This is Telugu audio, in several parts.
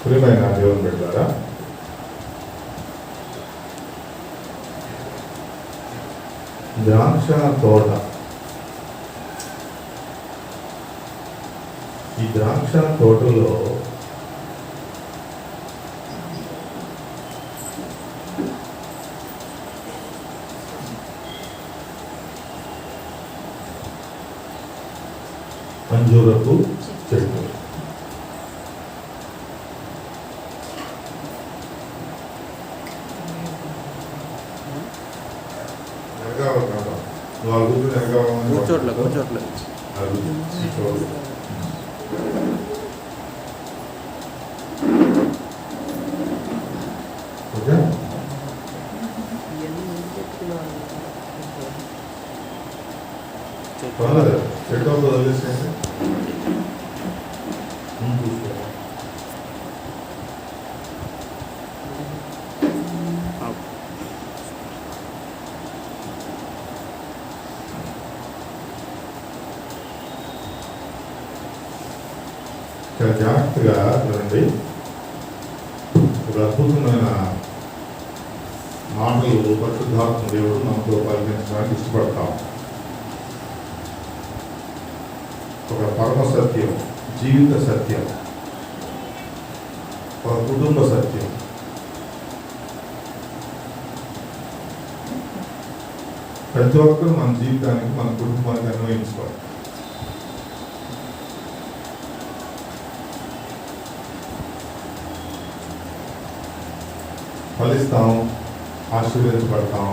ప్రియమైన దేవుని బిడ్డలారా, ద్రాక్ష తోట, ఈ ద్రాక్ష తోటలో అంజూరపు చెట్టు, కూర్చోట్లే చెట్టు వదిలేసేసి చాలా జాగ్రత్తగా చూడండి. ఒక అద్భుతమైన మాటలు పరిశుద్ధాత్మ దేవుడు మనతో పలికించడానికి ఇష్టపడతాం. ఒక పరమ సత్యం, జీవిత సత్యం, ఒక కుటుంబ సత్యం. ప్రతి ఒక్కరు మన జీవితానికి, మన కుటుంబానికి అన్వయించుకోవాలి. ఫలిస్తాం, ఆశీర్వదించబడతాం,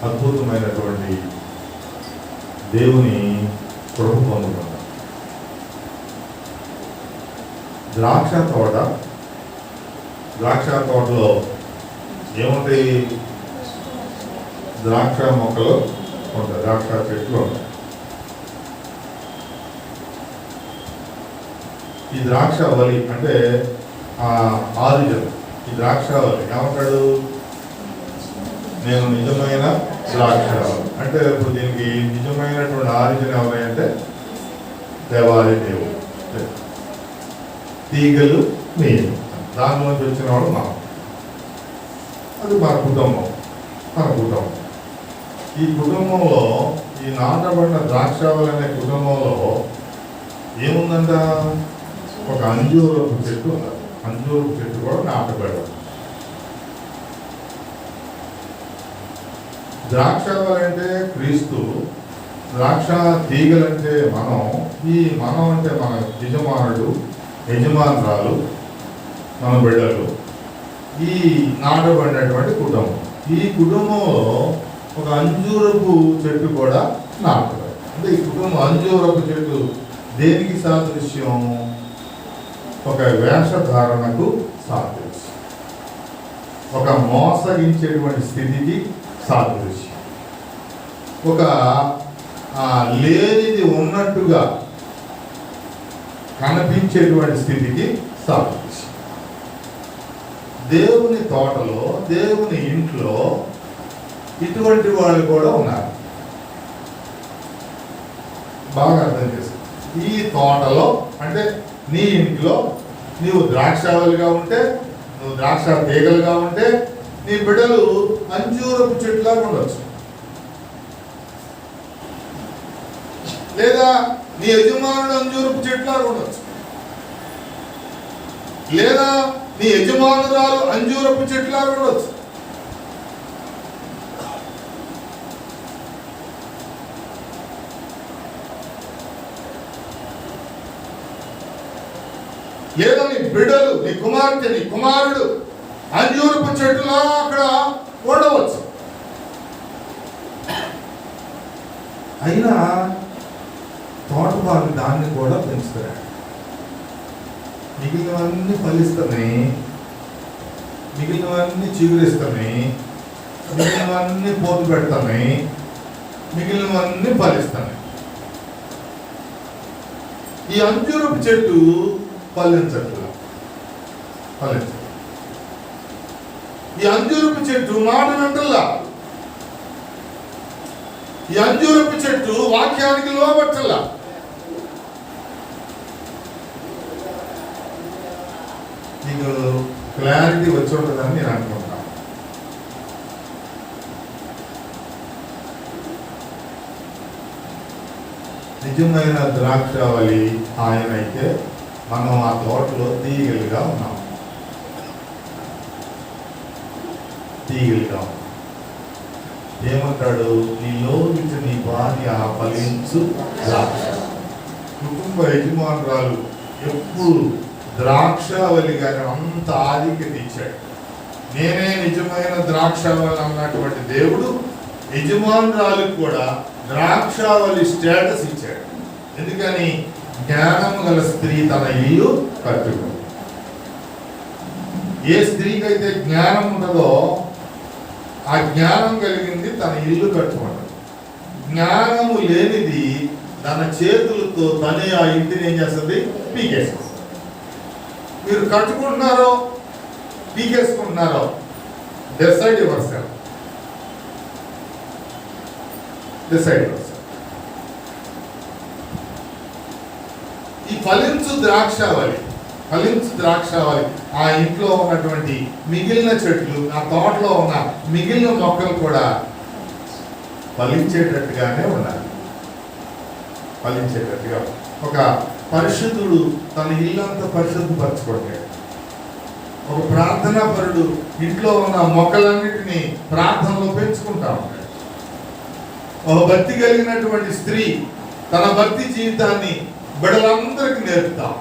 అద్భుతమైనటువంటి దేవుని కృప పొందుకుంటాం. ద్రాక్ష తోటలో ఏముంటాయి? ద్రాక్ష మొక్కలు ఉంటాయి, ద్రాక్ష చెట్లు ఉంటాయి. ఈ ద్రాక్ష వలి అంటే ఆరిజన్. ఈ ద్రాక్ష వలి ఏమంటాడు? నేను నిజమైన ద్రాక్ష అంటే, ఇప్పుడు దీనికి నిజమైనటువంటి ఆరిజిన్ ఎవరంటే దేవాది దేవుడు, తీగలు నేను, దాని నుంచి వచ్చిన వాడు మనం. అది మన కుటుంబం. ఈ కుటుంబంలో, ఈ నాటబడిన ద్రాక్షావళి అనే కుటుంబంలో ఏముందంట? ఒక అంజూరపు చెట్టు ఉన్నది. అంజూరపు చెట్టు కూడా నాటబడి. ద్రాక్షావళి అంటే క్రీస్తు, ద్రాక్ష తీగలంటే మనం. ఈ మనం అంటే మన యజమానుడు, యజమానురాలు, మన బిడ్డలు, ఈ నాటబడినటువంటి కుటుంబం. ఈ కుటుంబంలో ఒక అంజూరపు చెట్టు కూడా నాటబడి. అంటే ఈ కుటుంబం అంజూరపు చెట్టు దేనికి సాదృశ్యం? ఒక వేషధారణకు సాదృశ్యం, ఒక మోసగించేటువంటి స్థితికి సాదృశ్యం, ఒక లేనిది ఉన్నట్టుగా కనిపించేటువంటి స్థితికి సాదృశ్యం. దేవుని తోటలో, దేవుని ఇంట్లో ఇటువంటి వాళ్ళు కూడా ఉన్నారు. బాగా అర్థం చేసుకో. ఈ తోటలో అంటే నీ ఇంట్లో నీవు ద్రాక్షావళిగా ఉంటే, నువ్వు ద్రాక్ష తీగలుగా ఉంటే, నీ బిడ్డలు అంజూరపు చెట్టులాగా ఉండొచ్చు. లేదా నీ యజమానుడు అంజూరపు చెట్టులాగా ఉండొచ్చు. లేదా నీ యజమానురాలు అంజూరపు చెట్టులాగా ఉండొచ్చు. లేదా నీ బిడ్డలు, నీ కుమార్తె, నీ కుమారుడు అంజూరపు చెట్టులా అక్కడ ఉండవచ్చు. అయినా తోటమాలి దాన్ని కూడా పెంచుతాడు. మిగిలినవన్నీ ఫలిస్తున్నాయి, మిగిలినవన్నీ చిగురిస్తున్నాయి, మిగిలినవన్నీ పోతు పెడతాయి, మిగిలినవన్నీ ఫలిస్తున్నాయి. ఈ అంజూరపు చెట్టు ఫలించట్లా. ఈ అంజూరపు చెట్టు మాట వింటల్లా. ఈ అంజూరపు చెట్టు వాక్యానికి లోబట్టల్లా. నీకు క్లారిటీ వచ్చి ఉంటుందని నేను అనుకుంటాను. నిజమైన ద్రాక్షావళి ఆయన అయితే మనం ఆ తోటలో తీగలుగా ఉన్నాం. తీగలుగా ఉన్నాం. ఏమంటాడు? నీలో నుంచి నీ భార్య ఫలించు ద్రాక్ష. కుటుంబ యజమానురాలు ఎప్పుడు ద్రాక్షావళిగానే అంత ఆధిక్యత ఇచ్చాడు. నేనే నిజమైన ద్రాక్షావళి అన్నటువంటి దేవుడు యజమానురాలకు కూడా ద్రాక్షావళి స్టేటస్ ఇచ్చాడు. ఎందుకని? జ్ఞానం గల స్త్రీ తన ఇల్లు కట్టుకుంది. ఏ స్త్రీకి అయితే జ్ఞానం ఉండదో ఆ జ్ఞానం కలిగింది తన ఇల్లు కట్టుకుంటుంది. జ్ఞానము లేనిది తన చేతులతో తనే ఆ ఇంటిని ఏం చేస్తుంది? పీకేస్తుంది. మీరు కట్టుకుంటున్నారో పీకేసుకుంటున్నారో decide yourself. Decide yourself. ఈ ఫలించు ద్రాక్షావళి ఆ ఇంట్లో ఉన్నటువంటి మిగిలిన చెట్లు, ఆ తోటలో ఉన్న మిగిలిన మొక్కలు కూడా ఫలించేటట్టుగానే ఉండాలి. ఫలించేటట్టుగా. ఒక పరిశుద్ధుడు తన ఇల్లంతా పరిశుద్ధపరచుకుంటాడు. ఒక ప్రార్థనా పరుడు ఇంట్లో ఉన్న మొక్కలన్నిటినీ ప్రార్థనలో పెంచుకుంటా ఉంటాడు. ఒక భక్తి కలిగినటువంటి స్త్రీ తన భక్తి జీవితాన్ని బిడ్డలందరికీ నేర్పుతాం.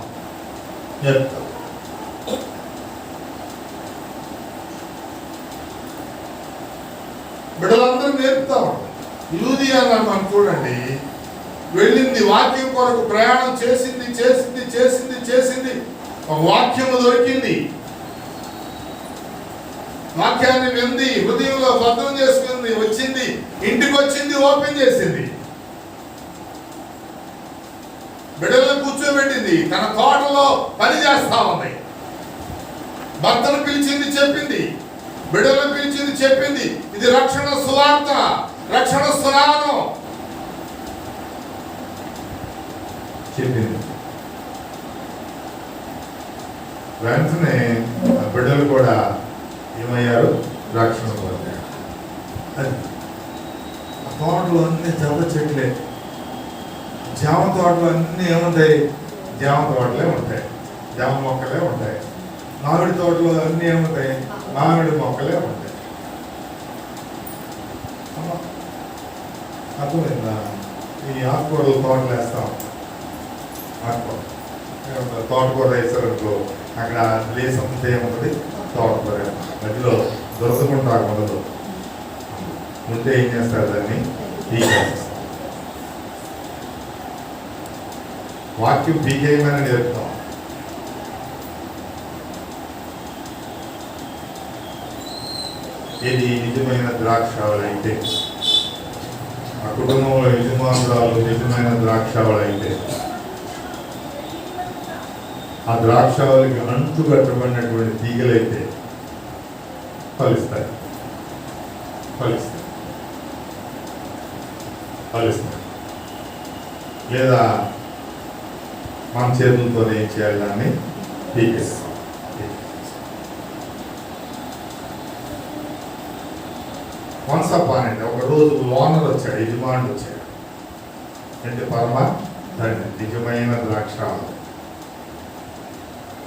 బిడ్డలందరూ నేర్పుతా ఉంటాం. లూదియా మనం చూడండి, వెళ్ళింది వాక్యం కొరకు ప్రయాణం చేసింది. ఒక వాక్యము దొరికింది. వాక్యాన్ని వింది, హృదయంలో భద్రం చేసుకుంది, వచ్చింది, ఇంటికి వచ్చింది, ఓపెన్ చేసింది, బిడ్డలను కూర్చోబెట్టింది, తన తోటలో పని చేస్తా ఉంది. భర్తను పిలిచింది, చెప్పింది, బిడ్డలను పిలిచింది, చెప్పింది. ఇది రక్షణ సువార్త, రక్షణ స్నానం చెప్పింది. వెంటనే బిడ్డలు కూడా ఏమయ్యారు? రక్షణ పొందారు. అది ఆ తోటలో అన్ని జమ చెట్లే. జామ తోటలు అన్నీ ఏముంటాయి? జామ తోటలే ఉంటాయి, జామ మొక్కలే ఉంటాయి. మామిడి తోటలో అన్నీ ఏముంటాయి? మామిడి మొక్కలే ఉంటాయి. అర్థమైందా? ఈ ఆకుకూరలు తోటలు వేస్తాం. ఆకుకూర తోటకూర వేసారనుకో, అక్కడ ప్లేస్ అంతా ఏముంటుంది? తోటకూర. మధ్యలో దొరకకుండా ఉండదు. ఉంటే ఏం చేస్తారు? దాన్ని పీకేస్తారు. వాక్యం పీకేయమని నేర్పుతాం. ఇది నిజమైన ద్రాక్షావళి అయితే, ఆ కుటుంబంలో యజమానురాలు నిజమైన ద్రాక్షావళి అయితే, ఆ ద్రాక్షావళికి అంటుకట్టబడినటువంటి తీగలైతే ఫలిస్తాయి. లేదా మన చేతులతో ఏం చేయాలి? దాన్ని పీకేస్తాం. వన్స్ అపాన్ అంటే ఒక రోజు ఓనర్ వచ్చాడు, యజమానుడు వచ్చాడు. అంటే పరమ తండ్రి, నిజమైన ద్రాక్షావళి.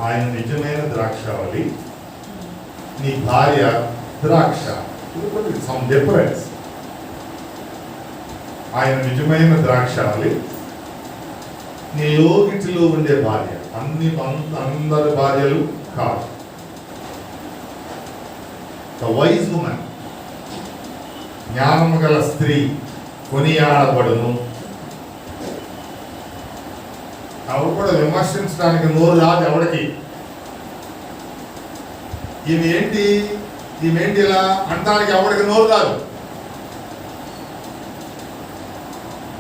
ఆయన నిజమైన ద్రాక్షావళి, నీ భార్య ద్రాక్ష. Some difference. ఆయన నిజమైన ద్రాక్షావళి, నీ లోకిటిలో ఉండే భార్య. అందరి భార్యలు కాదు. ద వైజ్ ఉమెన్, జ్ఞానము గల స్త్రీ కొనియాడబడును. ఆవిడ కూడా విమర్శించడానికి నోరు రాదు ఎవడికి. ఈమెఏంటి ఇలా అంటానికి ఎవడికి నోరు రాదు.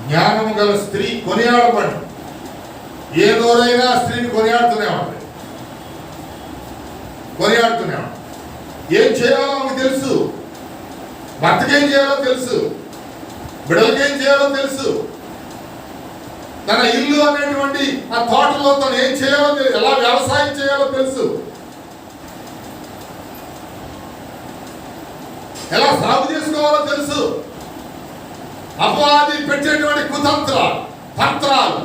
జ్ఞానము గల స్త్రీ కొనియాడబడు. ఏ నోరైనా స్త్రీని కొనియాడుతూనే ఉంటుంది. ఏం చేయాలో ఆమెకు తెలుసు. భర్తకేం చేయాలో తెలుసు, బిడ్డలకేం చేయాలో తెలుసు. తన ఇల్లు అనేటువంటి ఆ తోటలో తను ఏం చేయాలో తెలుసు, ఎలా వ్యవసాయం చేయాలో తెలుసు. ఎలా సాగు చేసుకోవాలో తెలుసు. అపవాది పెట్టేటువంటి కుతంత్రాలు, తంత్రాలు,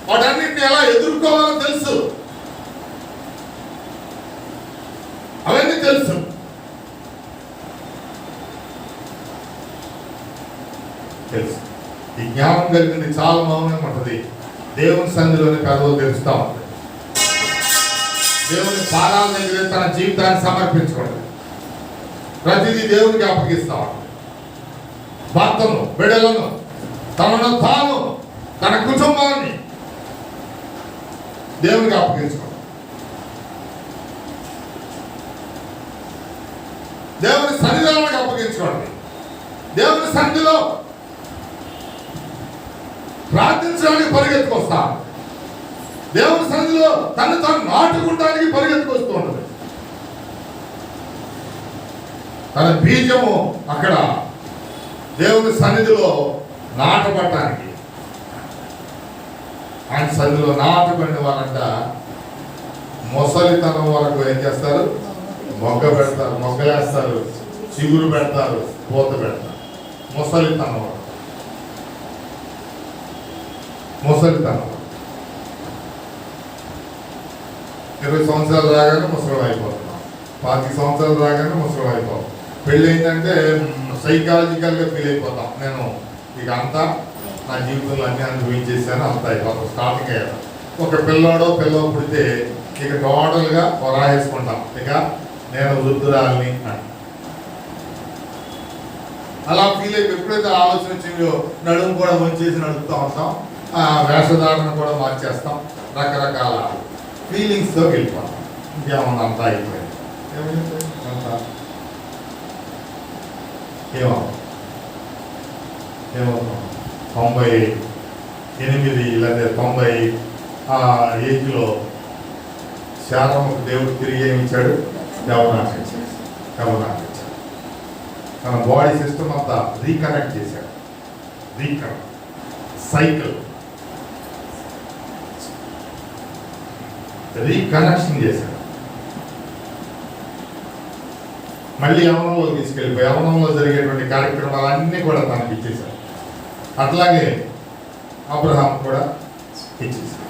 వాటన్నిటిని ఎలా ఎదుర్కోవాలో తెలుసు. అవన్నీ తెలుసు. ఈ జ్ఞానం కలిగింది చాలా మౌనంగా ఉంటుంది. దేవుని సన్నిధిలోని కథలు తెలుస్తూ ఉంటుంది. దేవుని పాదాల దగ్గర తన జీవితాన్ని సమర్పించుకోండి. ప్రతిదీ దేవునికి అప్పగిస్తా ఉంటుంది. భర్తను, బిడ్డలను, తనను తాను, తన కుటుంబాన్ని దేవునికి అప్పగించుకోండి. దేవుని సన్నిధానానికి అప్పగించుకోండి. దేవుని సన్నిధిలో ప్రార్థించడానికి పరిగెత్తుకొస్తా. దేవుని సన్నిధిలో తను తాను నాటుకుంటానికి పరిగెత్తుకొస్తూ ఉంటుంది. తన బీజము అక్కడ దేవుని సన్నిధిలో నాటబడటానికి, ఆయన సన్నిధిలో నాటబడిన వారంట ముసలితనం వరకు ఏం చేస్తారు? మొగ్గ పెడతారు, మొగ్గలేస్తారు, చిగురు పెడతారు, పూత పెడతారు. ముసలితనం వరకు, ముసలితనం 20 సంవత్సరాలు రాగానే ముసలి అయిపోతున్నాం, 25 సంవత్సరాలు రాగానే ముసలి అయిపోతాం. పెళ్ళి ఏంటంటే సైకాలజికల్గా ఫీల్ అయిపోతాం. నేను ఇక అంతా నా జీవితంలో అన్నీ అనుభవించేసాను, అంతా అయిపోతాం. స్టార్టింగ్ అయ్యాను. ఒక పిల్లోడో పిల్లో పుడితే ఇక టోటల్గా రాసేసుకుంటాం, ఇక నేను వృద్ధురాలని అని. అలా ఫీల్ అయిపోయి ఎప్పుడైతే ఆలోచన వచ్చిందో నడుము కూడా వంచేసి నడుపుతూ ఉంటాం, వేషధారణ కూడా మార్చేస్తాం, రకరకాల ఫీలింగ్స్తో వెళ్ళిపోతాం. ఇంకేమన్నా అంతా అయిపోయింది. అంతా ఏమవుతాం 98 లేదా 90 ఆ ఏజ్లో శారమ్మకు దేవుడు తిరిగి ఏమి ఇచ్చాడు? యవ్వనాన్ని ఇచ్చాడు. తన బాడీ సిస్టమ్ అంతా రీకనెక్ట్ చేశాడు. సైకిల్ రీకనెక్షన్ చేశాడు. మళ్ళీ యవనంలో తీసుకెళ్ళిపోయి యవనంలో జరిగేటువంటి కార్యక్రమాలన్నీ కూడా తనకి ఇచ్చేశాడు. అట్లాగే అబ్రహాం కూడా ఇచ్చేశాడు.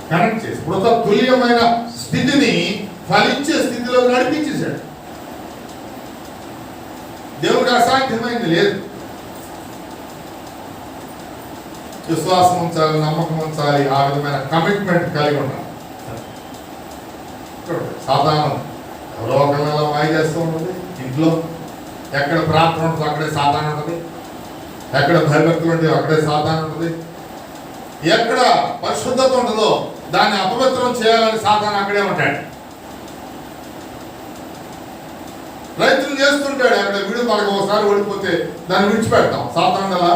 కనెక్ట్ చేసి తుల్యమైన స్థితిని ఫలించే స్థితిలో నడిపించేశాడు. దేవుడికి అసాధ్యమైంది లేదు. విశ్వాసం ఉంచాలి, నమ్మకం ఉంచాలి, ఆ విధమైన కమిట్మెంట్ కలిగి ఉండాలి. సాధారణం ఎవరో ఒకళ్ళ మాయ చేస్తూ ఉంటుంది. ఇంట్లో ఎక్కడ ప్రార్థన ఉంటుందో అక్కడే సాధారణ ఉంటుంది, ఎక్కడ భయభక్తులు ఉంటుందో అక్కడే సాధారణ ఉంటుంది, ఎక్కడ పరిశుద్ధత ఉంటుందో దాన్ని అపవిత్రం చేయాలని సాధారణ అక్కడే ఉంటాడు. ప్రయత్నం చేస్తుంటాడు. అక్కడ వీడు మనకు ఒకసారి ఓడిపోతే దాన్ని విడిచిపెడతాం. సాధారణలా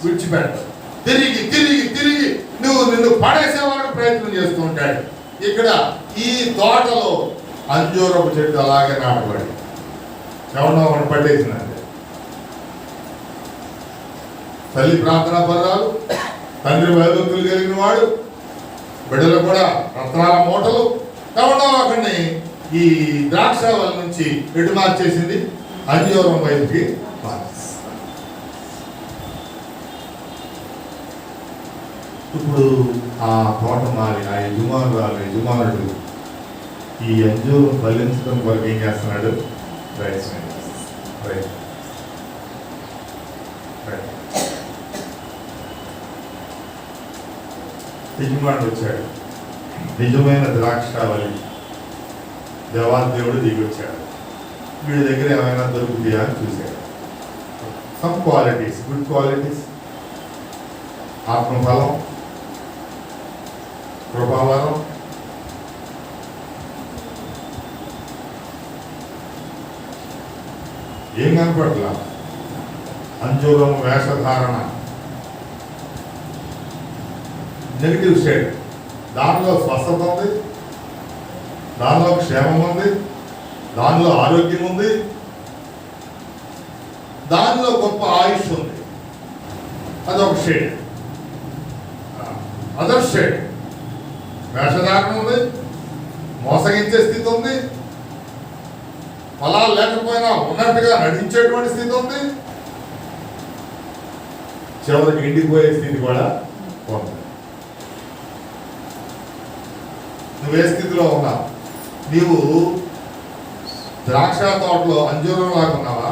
విడిచిపెడతాం. తిరిగి తిరిగి తిరిగి నిన్ను పడేసే వరకు ప్రయత్నం చేస్తూ ఉంటాడు. ఇక్కడ ఈ తోటలో అంజూరపు చెట్టు అలాగే నాటబడి ఎవరినో ఒకటి పట్టేసిందంటే, తల్లి ప్రార్థనా పర్రాలు, తండ్రి భయభక్తులు కలిగిన వాడు, బిడ్డలు కూడా రత్నాల మూటలు. ఎవరినో ఒకడిని ఈ ద్రాక్ష వాళ్ళ నుంచి ఎటు మార్చేసింది? అంజూరం వైపుకి మార్చేసింది. ఇప్పుడు ఆ తోటమాలి, ఆ యజమానుడు ఈ అంజూరం ఫలించడం కొరకు ఏం చేస్తున్నాడు? యజమానుడు వచ్చాడు. నిజమైన ద్రాక్షావళి దేవాదేవుడు దిగి వచ్చాడు. వీడి దగ్గర ఏమైనా దొరుకుతాయా అని చూశాడు. సమ్ క్వాలిటీస్, గుడ్ క్వాలిటీస్, ఆత్మఫలం, కృపావరం, ఏం కనపట్ల. అంజూరం వేషధారణ, నెగిటివ్ షేడ్. దానిలో స్వస్థత ఉంది, దానిలో క్షేమం ఉంది, దానిలో ఆరోగ్యం ఉంది, దానిలో గొప్ప ఆయుష్ ఉంది. అదొక షేడ్. అదర్ షేడ్ వేషధారణ ఉంది, మోసగించే స్థితి ఉంది, ఫలాలు లేకపోయినా ఉన్నట్టుగా నటించేటువంటి స్థితి ఉంది, చివరికి ఎండిపోయే స్థితి కూడా ఉంది. నువ్వే స్థితిలో ఉన్నావు? నీవు ద్రాక్ష తోటలో అంజూరం లాగా ఉన్నావా?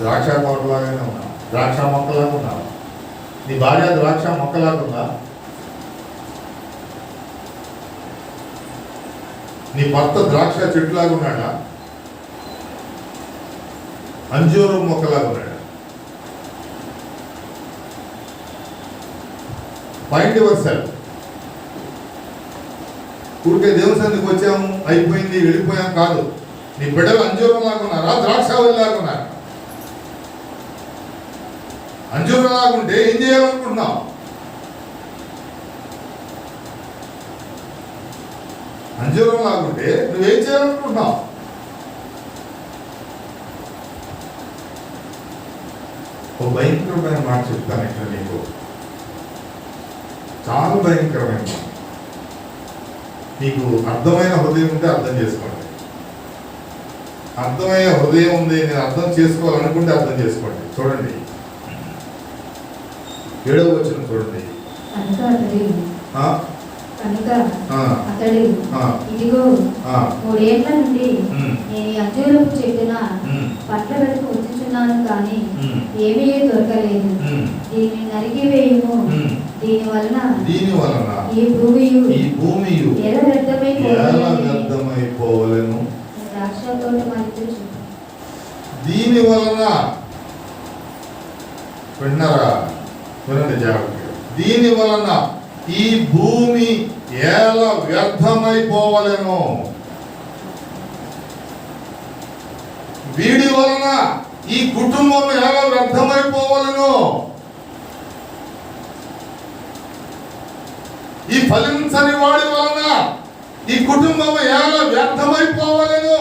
ద్రాక్ష తోటలాగానే ఉన్నావు, ద్రాక్ష మొక్కలాగా ఉన్నావా? నీ భార్య ద్రాక్ష మొక్కలాగా ఉందా? నీ భర్త ద్రాక్ష చెట్టులాగా ఉన్నాడా? అంజూరం మొక్కలాగా ఉన్నాడా? Find your self. ఊరికే దేవుని సన్నిధికి వచ్చాము, అయిపోయింది, వెళ్ళిపోయాం కాదు. నీ బిడ్డలు అంజూరం లాగా ఉన్నారా, ద్రాక్షావళి లాగా ఉన్నారా? అంజూరం లాగా ఉంటే ఏం చేయాలనుకుంటున్నావు? అంజూరం లాగుంటే నువ్వేం చేయాలనుకుంటున్నావు? ఓ భయంకరమైన మాట చెప్తాను ఇక్కడ నీకు, చాలా భయంకరమైన మాట. నీకు అర్థమైన హృదయం ఉంటే అర్థం చేసుకోండి. అర్థమయ్యే హృదయం ఉంది, నేను అర్థం చేసుకోవాలనుకుంటే అర్థం చేసుకోండి. చూడండి 7వ వచనం చూడండి. అతడు ఇదిగో 3 ఏళ్ల నుండి నేను అంజూరపు చెట్టున పట్ల వెతుకు వచ్చుచున్నాను, కానీ ఏమీ దొరకలేదు. దీన్ని నరికి వేయుము, దీని వలన ఈ భూమి ఎలా వ్యర్థమైపోవలెను. ద్రాక్ష తోట మరిచి దీని వలన, విన్నారా? వినండి జాగ్రత్తగా. దీని వలన ఈ భూమి ఎలా వ్యర్థమైపోవలెను. వీడి వలన ఈ కుటుంబం ఎలా వ్యర్థమైపోవలెను. ఈ ఫలించని వాడి వలన ఈ కుటుంబం ఎలా వ్యర్థమైపోవలెను.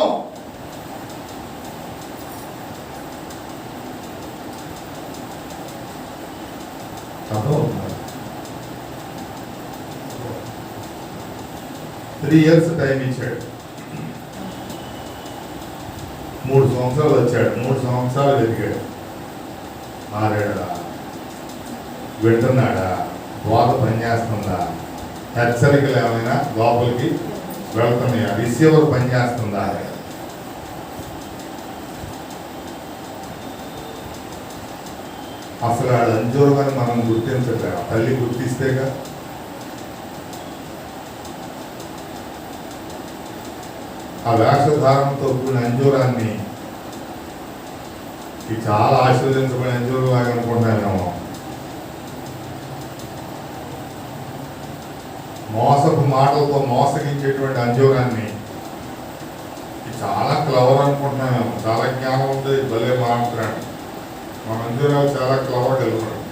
అర్థం 3 years టైం ఇచ్చాడు. 3 సంవత్సరాలు వచ్చాడు, 3 సంవత్సరాలు వెతికాడు. మారాడా? వింటున్నాడా? బోధ పనిచేస్తుందా? హెచ్చరికలు ఏమైనా లోపలికి వెళ్తున్నాయా? రిసీవర్ పనిచేస్తుందా? అసలు ఆ అంజూరమని మనం గుర్తించట్లే, తల్లి గుర్తిస్తేగా. ఆ వేషధారంతో కూడిన అంజూరాన్ని చాలా ఆశీర్వదించబడిన అంజూరం లాగా అనుకుంటున్నామేమో. మోసపు మాటలతో మోసగించేటువంటి అంజూరాన్ని చాలా క్లవర్ అనుకుంటున్నామేమో. చాలా జ్ఞానం ఉంది, భలే మాట్లాడు. మన అంజూరాలు చాలా క్లవర్ వెళ్ళిపోయాడు.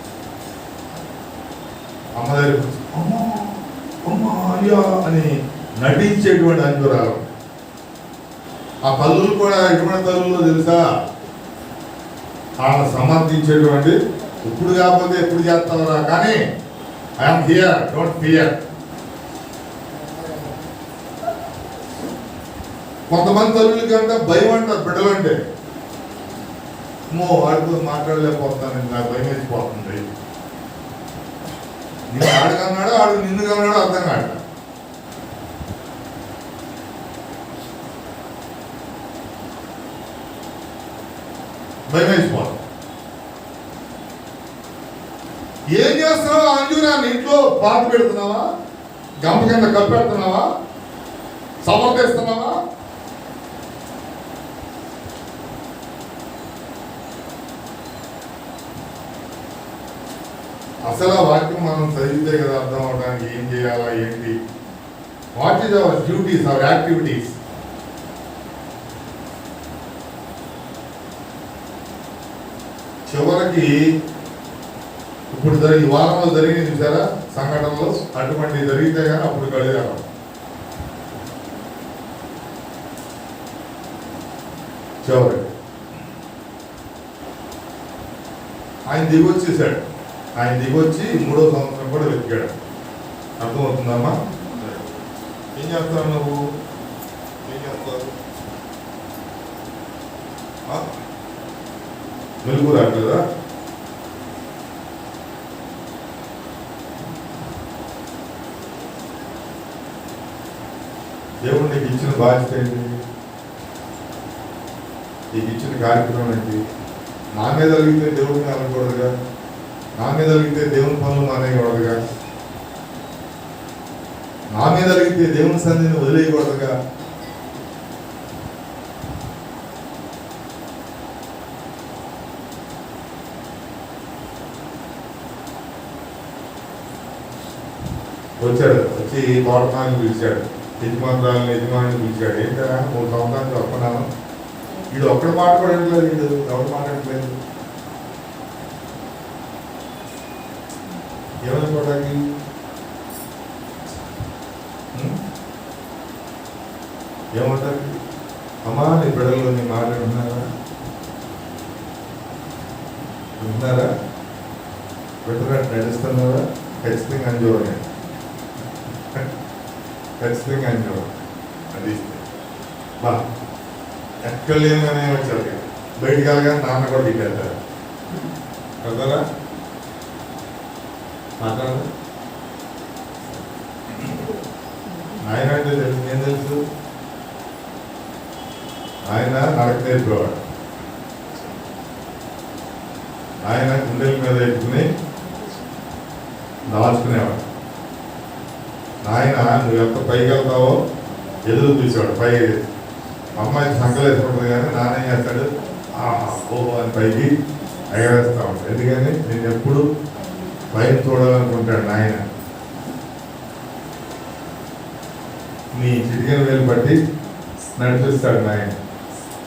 అమ్మ దగ్గర అమ్మా అయ్యా అని నటించేటువంటి అంజూరాలు. ఆ తల్లులు కూడా ఎటువంటి తల్లులో తెలుసా? ఆమె సమర్థించేటువంటి, ఇప్పుడు కాకపోతే ఎప్పుడు చేస్తావరా, కానీ ఐఎమ్ హియర్, డోంట్ ఫియర్. కొంతమంది తల్లులకి అంటే భయం అంటారు బిడ్డలంటే. వాడితో మాట్లాడలేకపోతాను, నాకు భయం వేసిపోతుంది. నేను ఆడకన్నాడు, ఆడు నిన్ను కన్నాడు అర్థం కాట. భయం వేసిపోతాం. ఏం చేస్తున్నావా? అంజూరాన్ని ఇంట్లో పాత పెడుతున్నావా? గంప కింద కప్పెడుతున్నావా? సమర్థిస్తున్నావా? అసలు ఆ వాక్యం మనం చదివితే కదా అర్థం అవడానికి ఏం చేయాలా ఏంటి. What is our duties, our activities. చివరికి ఇప్పుడు ఈ వారంలో జరిగింది చూసారా సంఘటనలో, అటువంటి జరిగితే కానీ అప్పుడు గడియారం. చివరికి ఆయన దిగొచ్చేసాడు. ఆయన దిగొచ్చి 3వ సంవత్సరం కూడా వెతికాడు. అర్థమవుతుందమ్మా? ఏం చేస్తావు నువ్వు? ఏం చేస్తావు? మెలుగు రావట్లేదా? దేవుడు నీకు ఇచ్చిన బాధ్యత ఏంటి? నీకు ఇచ్చిన కార్యక్రమం ఏంటి? నా మీద అలిగితే దేవుడిని అనకూడదుగా, నా మీద అలిగితే దేవుని పనులు మానేయకూడదుగా, నా మీద అలిగితే దేవుని సన్నిధిని వదిలేయకూడదుగా. వచ్చాడు, వచ్చి తోటమాని పిలిచాడు, యజమానురాలను పిలిచాడు. ఏంటరా 3 సంవత్సరాలు చెప్పుకున్నాను, వీడు ఒక్కడు మాట్లాడట్లేదు, వీడు ఎవరు మాట్లాడట్లేదు, ఏమనుకోవడానికి? ఏమంటారు? అమ్మా నీ బిడ్డలు నీ మాట్లాడుతున్నారా? వింటున్నారా? వింటున్నట్టు నడుస్తున్నారా? ఖచ్చితంగా అంజోరే, ఖచ్చితంగా అంజోరే. అది బా ఎక్కడ లేని వచ్చారు, బయటికి వెళ్ళగానే నాన్న కూడా తిట్టేస్తారు కదా. మాట్లాడదా? ఆయన అంటే తెలుసు, ఏం తెలుసు? ఆయన నడక నేర్పేవాడు, ఆయన గుండెల మీద ఎత్తుకుని దాచుకునేవాడు. ఆయన నువ్వు ఎంత పైకి వెళ్తావో ఎదురు చూసేవాడు. పై అమ్మాయికి సంకలు వేసుకుంటుంది కానీ నాన్న ఏం చేస్తాడు, ఓహో అని పైకి ఎగరేస్తూ ఉంటాడు. ఎందుకని నేను ఎప్పుడు పైన చూడాలనుకుంటాడు నాయన. నీ చిటికెన వేలు బట్టి నడిపిస్తాడు నాయన.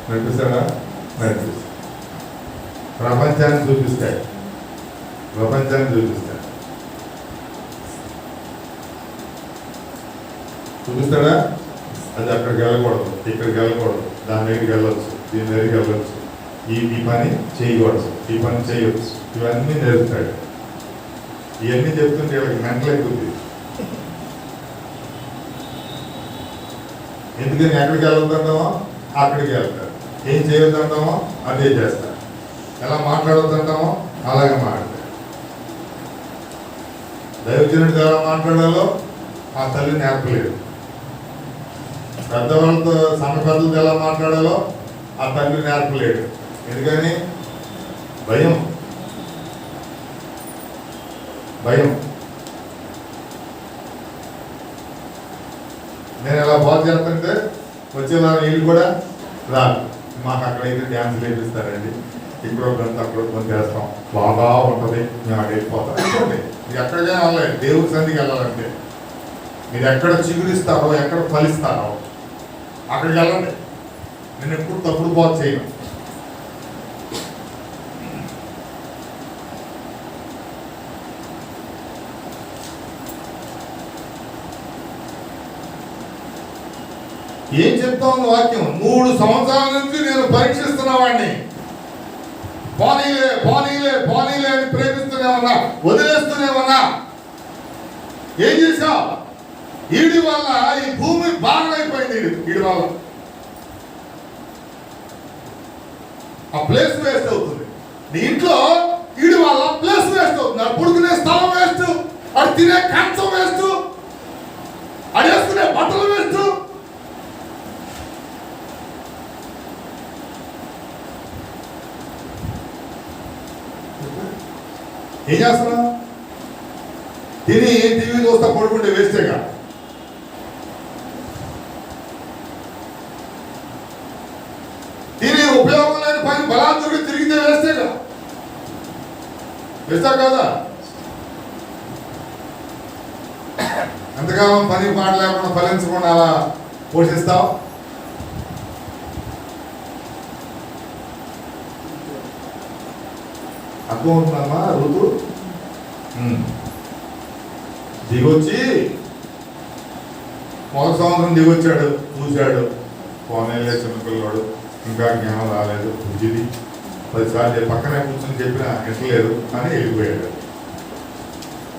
నడిపిస్తాడా? నడిపిస్తాడు. ప్రపంచాన్ని చూపిస్తాడు, ప్రపంచాన్ని చూపిస్తాడు. చూపిస్తాడా? అది అక్కడికి వెళ్ళకూడదు, ఇక్కడికి వెళ్ళకూడదు, దాని దగ్గరికి వెళ్ళొచ్చు, దీని దగ్గరికి వెళ్ళొచ్చు, ఈ పని చేయకూడదు, ఈ పని చేయవచ్చు, ఇవన్నీ నేర్పుతాడు. ఇవన్నీ చెప్తుంటే వీళ్ళకి మెంటల్ ఎక్కుతుంది. ఎందుకని ఎక్కడికి వెళ్ళొద్దంటామో అక్కడికి వెళ్తారు, ఏం చేయొద్దంటామో అదే చేస్తారు, ఎలా మాట్లాడొద్దంటామో అలాగే మాట్లాడతారు. దైవజనుడితో ఎలా మాట్లాడాలో ఆ తల్లి నేర్పలేదు, పెద్దవాళ్ళతో సన్న పెద్దలతో ఎలా మాట్లాడాలో ఆ తల్లి నేర్పలేడు. ఎందుకని? భయం, భయం. నేను ఎలా బాగు చేస్తుంటే వచ్చేలా వీళ్ళు కూడా రాదు. మాకు అక్కడైతే డ్యాన్స్ వేపిస్తారండి, ఇక్కడ కొంత అక్కడ కొంత చేస్తాం, బాగా ఉంటుంది, మేము అక్కడ వెళ్ళిపోతాం. అనుకోండి, మీరు ఎక్కడికైనా వెళ్ళలేదు, దేవుడి సన్నిధికి వెళ్ళాలంటే మీరు ఎక్కడ చిగురిస్తారో, ఎక్కడ ఫలిస్తారో అక్కడికి వెళ్ళండి. నేను ఎప్పుడు తప్పుడు బాగు చేయను. ఏం చెప్తా ఉంది వాక్యం? 3 సంవత్సరాల నుంచి నేను పరీక్షిస్తున్న వాడిని, పోనీలే పోనీలే పోనీలే అని ప్రేమిస్తూనే ఉన్నా, వదిలేస్తూనే ఉన్నా. ఏం చేశావు? ఈడి వల్ల ఈ భూమి భారం అయిపోయింది. ఈడి వల్ల ఆ ప్లేస్ వేస్ట్ అవుతుంది. నీ ఇంట్లో ఈడి వల్ల ప్లేస్ వేస్ట్ అవుతుంది. అది పుడుకునే స్థలం వేస్ట్, అది తినే కంచం వేస్ట్, అది వేసుకునే బట్టలు వేస్ట్. ఏం చేస్తున్నా? తిని టీవీ చూస్తా పడుకుంటే వేస్తేగా. తిని ఉపయోగం లేని పని బలాదుడికి తిరిగితే వేస్తేగా. వేస్తా కదా? ఎంతకాలం పని మాట లేకుండా ఫలించకుండా అలా పోషిస్తావు? అర్థం అవుతుందమ్మా? ఋతు దిగొచ్చి మొదటి సంవత్సరం దిగొచ్చాడు, చూశాడు, పోనేలే చిన్నపిల్లవాడు, ఇంకా జ్ఞానం రాలేదు, బుద్ధిది 10 సార్లు పక్కనే కూర్చొని చెప్పినా ఎట్లేదు అని వెళ్ళిపోయాడు.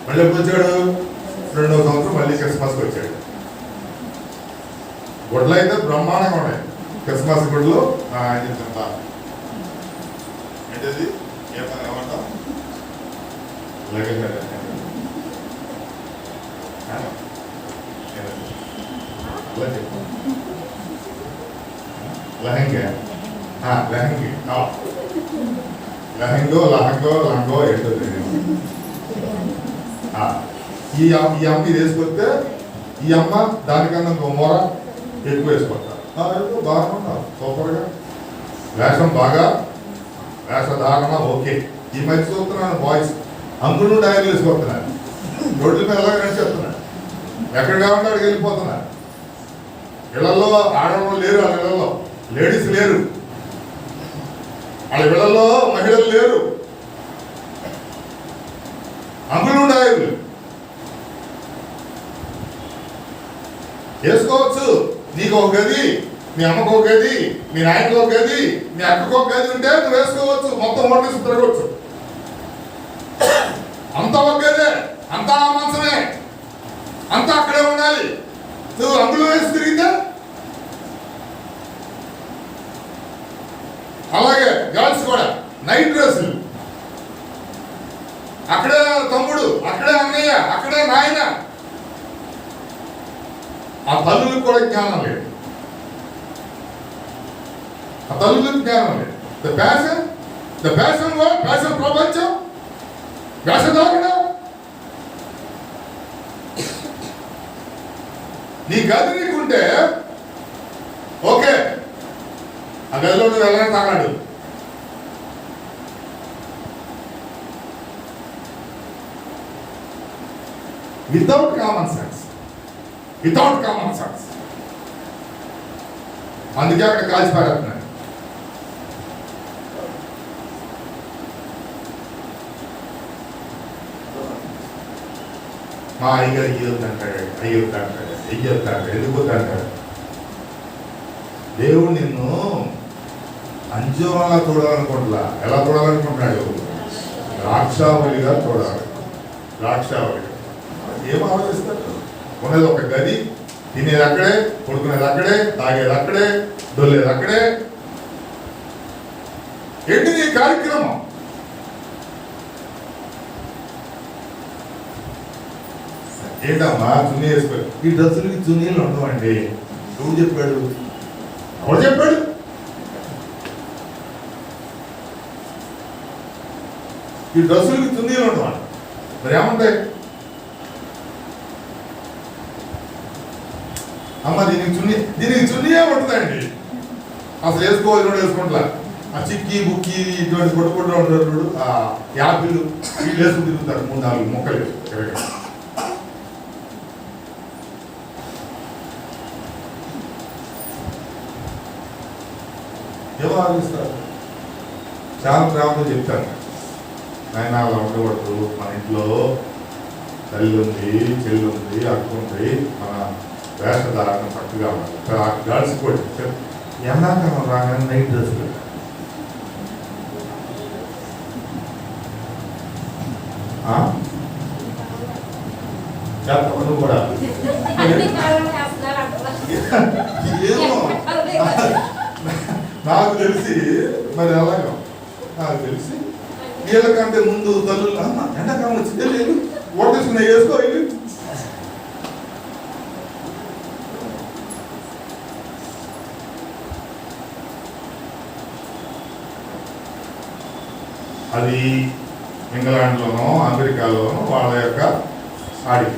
మళ్ళీ ఎప్పుడు వచ్చాడు? 2వ సంవత్సరం మళ్ళీ క్రిస్మస్కి వచ్చాడు. గుడ్లు అయితే బ్రహ్మాండంగా ఉన్నాయి, క్రిస్మస్ గుడ్లు. ఏంటది ఏమంటాం లెహంగా లెహంగో లహంగో లంగో ఏంటో తెలియదు. ఈ అమ్మ ఇది వేసుకొస్తే ఈ అమ్మ దానికన్నా ఇంకో మూర ఎక్కువ వేసుకొస్తారు. బాగా ఉంటారు సూపర్గా వేషం బాగా వేషధారణ ఓకే. ఈ మధ్య చూస్తున్నాను బాయ్స్ అందులో డైరీ వేసుకొస్తున్నారు, రోడ్ల మీద ఎలాగ నడిచేస్తున్నారు, ఎక్కడ కావాలంటే అక్కడికి వెళ్ళిపోతున్నారు. ఇళ్లలో ఆడవాళ్ళు లేరు, వాళ్ళ ఇళ్లలో లేడీస్ లేరు, వాళ్ళ ఇళ్లలో మహిళలు లేరు, అందులో డైరీలు వేసుకోవచ్చు. నీకు ఒక గది, మీ అమ్మకు ఒక గది, మీ నాయనకు ఒక గది, మీ అక్కకు ఒక గది ఉంటే నువ్వు వేసుకోవచ్చు. మొత్తం హోటల్స్ తిరగవచ్చు. అంత ఒక గదే, అంతా మంచమే, అంతా అక్కడే ఉండాలి. నువ్వు అందులో వేసి తిరిగితే అలాగే గర్ల్స్ కూడా నైట్ డ్రెస్సులు, అక్కడే తమ్ముడు, అక్కడే అన్నయ్య, అక్కడే నాయన. ఆ తల్లులకు కూడా జ్ఞానం లేదు, ఆ తల్లులకు జ్ఞానం లేదు. ద ఫ్యాషన్ వరల్డ్, ఫ్యాషన్ ప్రపంచం, వేషధారణ. నీ గది నీకుంటే ఓకే, ఆ గదిలో నువ్వు వెళ్ళని తాగాడు. Without common sense, without common sense. అందుకే అక్కడ కాల్చి పారేస్తున్నాడు. మా అయ్యగారు అయ్యొద్దంటాడు, అయ్యొద్దంటాడు, అయ్యొద్దంటాడు, ఎందుకొద్దంటాడు. దేవుడు నిన్ను అంజువలా చూడాలనుకుంటున్నా. ఎలా చూడాలనుకుంటున్నాడు? ద్రాక్షావళిగా చూడాలి. ద్రాక్షావళిగా ఏం ఆలోచిస్తాడు? ఉన్నది ఒక గది, తినేది అక్కడే, కొడుకునేది అక్కడే, తాగేది అక్కడే, దొల్లేది అక్కడే. ఏంటి నీ కార్యక్రమం? ఏంటమ్మా చున్నీ వేసుకోవాలి? ఈ డ్రెస్సులకి చున్నీలు ఉండవండి. ఎవరు చెప్పాడు? ఎవరు చెప్పాడు? ఈ డ్రెస్సులకి చున్నీలు ఉండవా? మరి ఏముంటాయి? అమ్మ దీనికి చున్నీయే ఉంటుందండి. అసలు వేసుకోవాలి వేసుకుంటా. ఆ చిక్కి బుక్కి ఇటువంటి కొట్టుకుంటూ ఉంటారు. ఆ యాపిల్ వీళ్ళు వేసుకుని తిరుగుతారు. 3-4 మొక్కలు ఏమో ఆలోచిస్తారు. చాలా ప్రేమతో చెప్తారు, నాయన అలా ఉండకూడదు, మన ఇంట్లో తల్లి ఉంది, చెల్లి ఉంది, అక్క ఉంది, మన వేషధారణ చక్కగా ఉండాలి. గర్ల్స్ కూడా ఎండాకాలం రాగానే నైట్ డ్రెస్ చెప్పను కూడా ఏమో నాకు తెలిసి మరి అలాగా నాకు తెలిసి వీళ్ళకంటే ముందు తల్లు ఎండాకాలం వచ్చిందే లేదు, ఓటేసుకున్నా వేసుకో. అది ఇంగ్లాండ్లోనో అమెరికాలోనో వాళ్ళ యొక్క ఆడి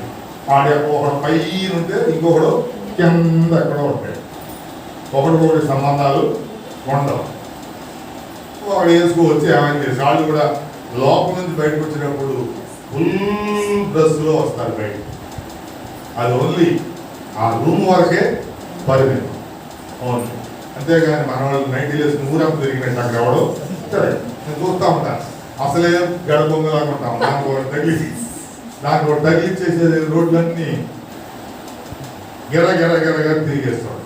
ఒకడు పై ఉంటే ఇంకొకడు కింద ఎక్కడో ఉంటాయి. ఒకటి సంబంధాలు ఉండవు. వాడు వేసుకోవచ్చు. ఏమైనా చేసి వాళ్ళు కూడా లోపల నుంచి బయటకు వచ్చినప్పుడు ఫుల్ డ్రెస్లో వస్తారు బయట. అది ఓన్లీ ఆ రూమ్ వరకే పరిమితం ఓన్లీ. అంతేగాని మన వాళ్ళు నైట్ వేసుకుని ఊరంతా తిరిగినట్టు అక్కడ ఎవడో సరే నేను చూస్తూ ఉంటాను. అసలే గడబొంగలాగా ఉంటాం. నాకు ఒకటి తగిలిచ్చేసేది రోడ్లన్నీ గిర తిరిగేస్తాడు.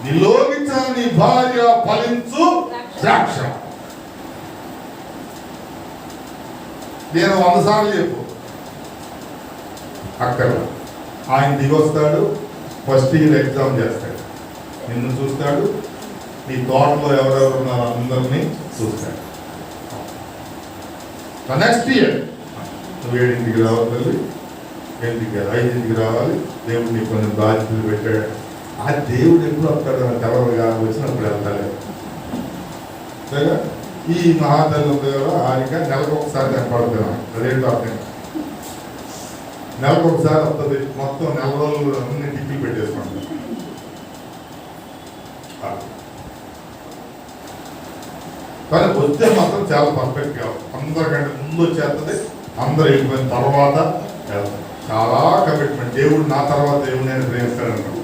నిలోకించిన నీ భార్య ఫలించు ద్రాక్ష. నేను 100 సార్లు చెప్పు అక్కడ ఆయన దిగొస్తాడు, ఫస్ట్ ఇయర్ ఎగ్జామ్ చేస్తాడు, నిన్ను చూస్తాడు, నీ తోటలో ఎవరెవరు ఉన్నారో అందరినీ చూస్తాడు. నెక్స్ట్ ఇయర్ నువ్వు 7ంటికి రావాలి, 5ంటికి రావాలి. దేవుడు నీ కొన్ని బాధ్యతలు పెట్టాడు. ఆ దేవుడు ఎప్పుడు వస్తాడు? తెల్లగా వచ్చినప్పుడు వెళ్తాడు. సరేగా ఈ మహాతల్లి ఉంది కదా, హారిక నెలకు ఒకసారి కనపడుతున్నాను. అదేంటో అర్థం కాదు. నెలకు ఒకసారి వస్తుంది. మొత్తం నెల రోజులు అన్ని టిక్కిలు పెట్టేసుకుంటాం. కానీ వస్తే మాత్రం చాలా పర్ఫెక్ట్గా అందరికంటే ముందు వచ్చేస్తుంది. అందరు వెళ్ళిపోయిన తర్వాత వెళ్తాం. చాలా కమిట్మెంట్. దేవుడు నా తర్వాత దేవుడు నేను ప్రేమిస్తాడంటాడు.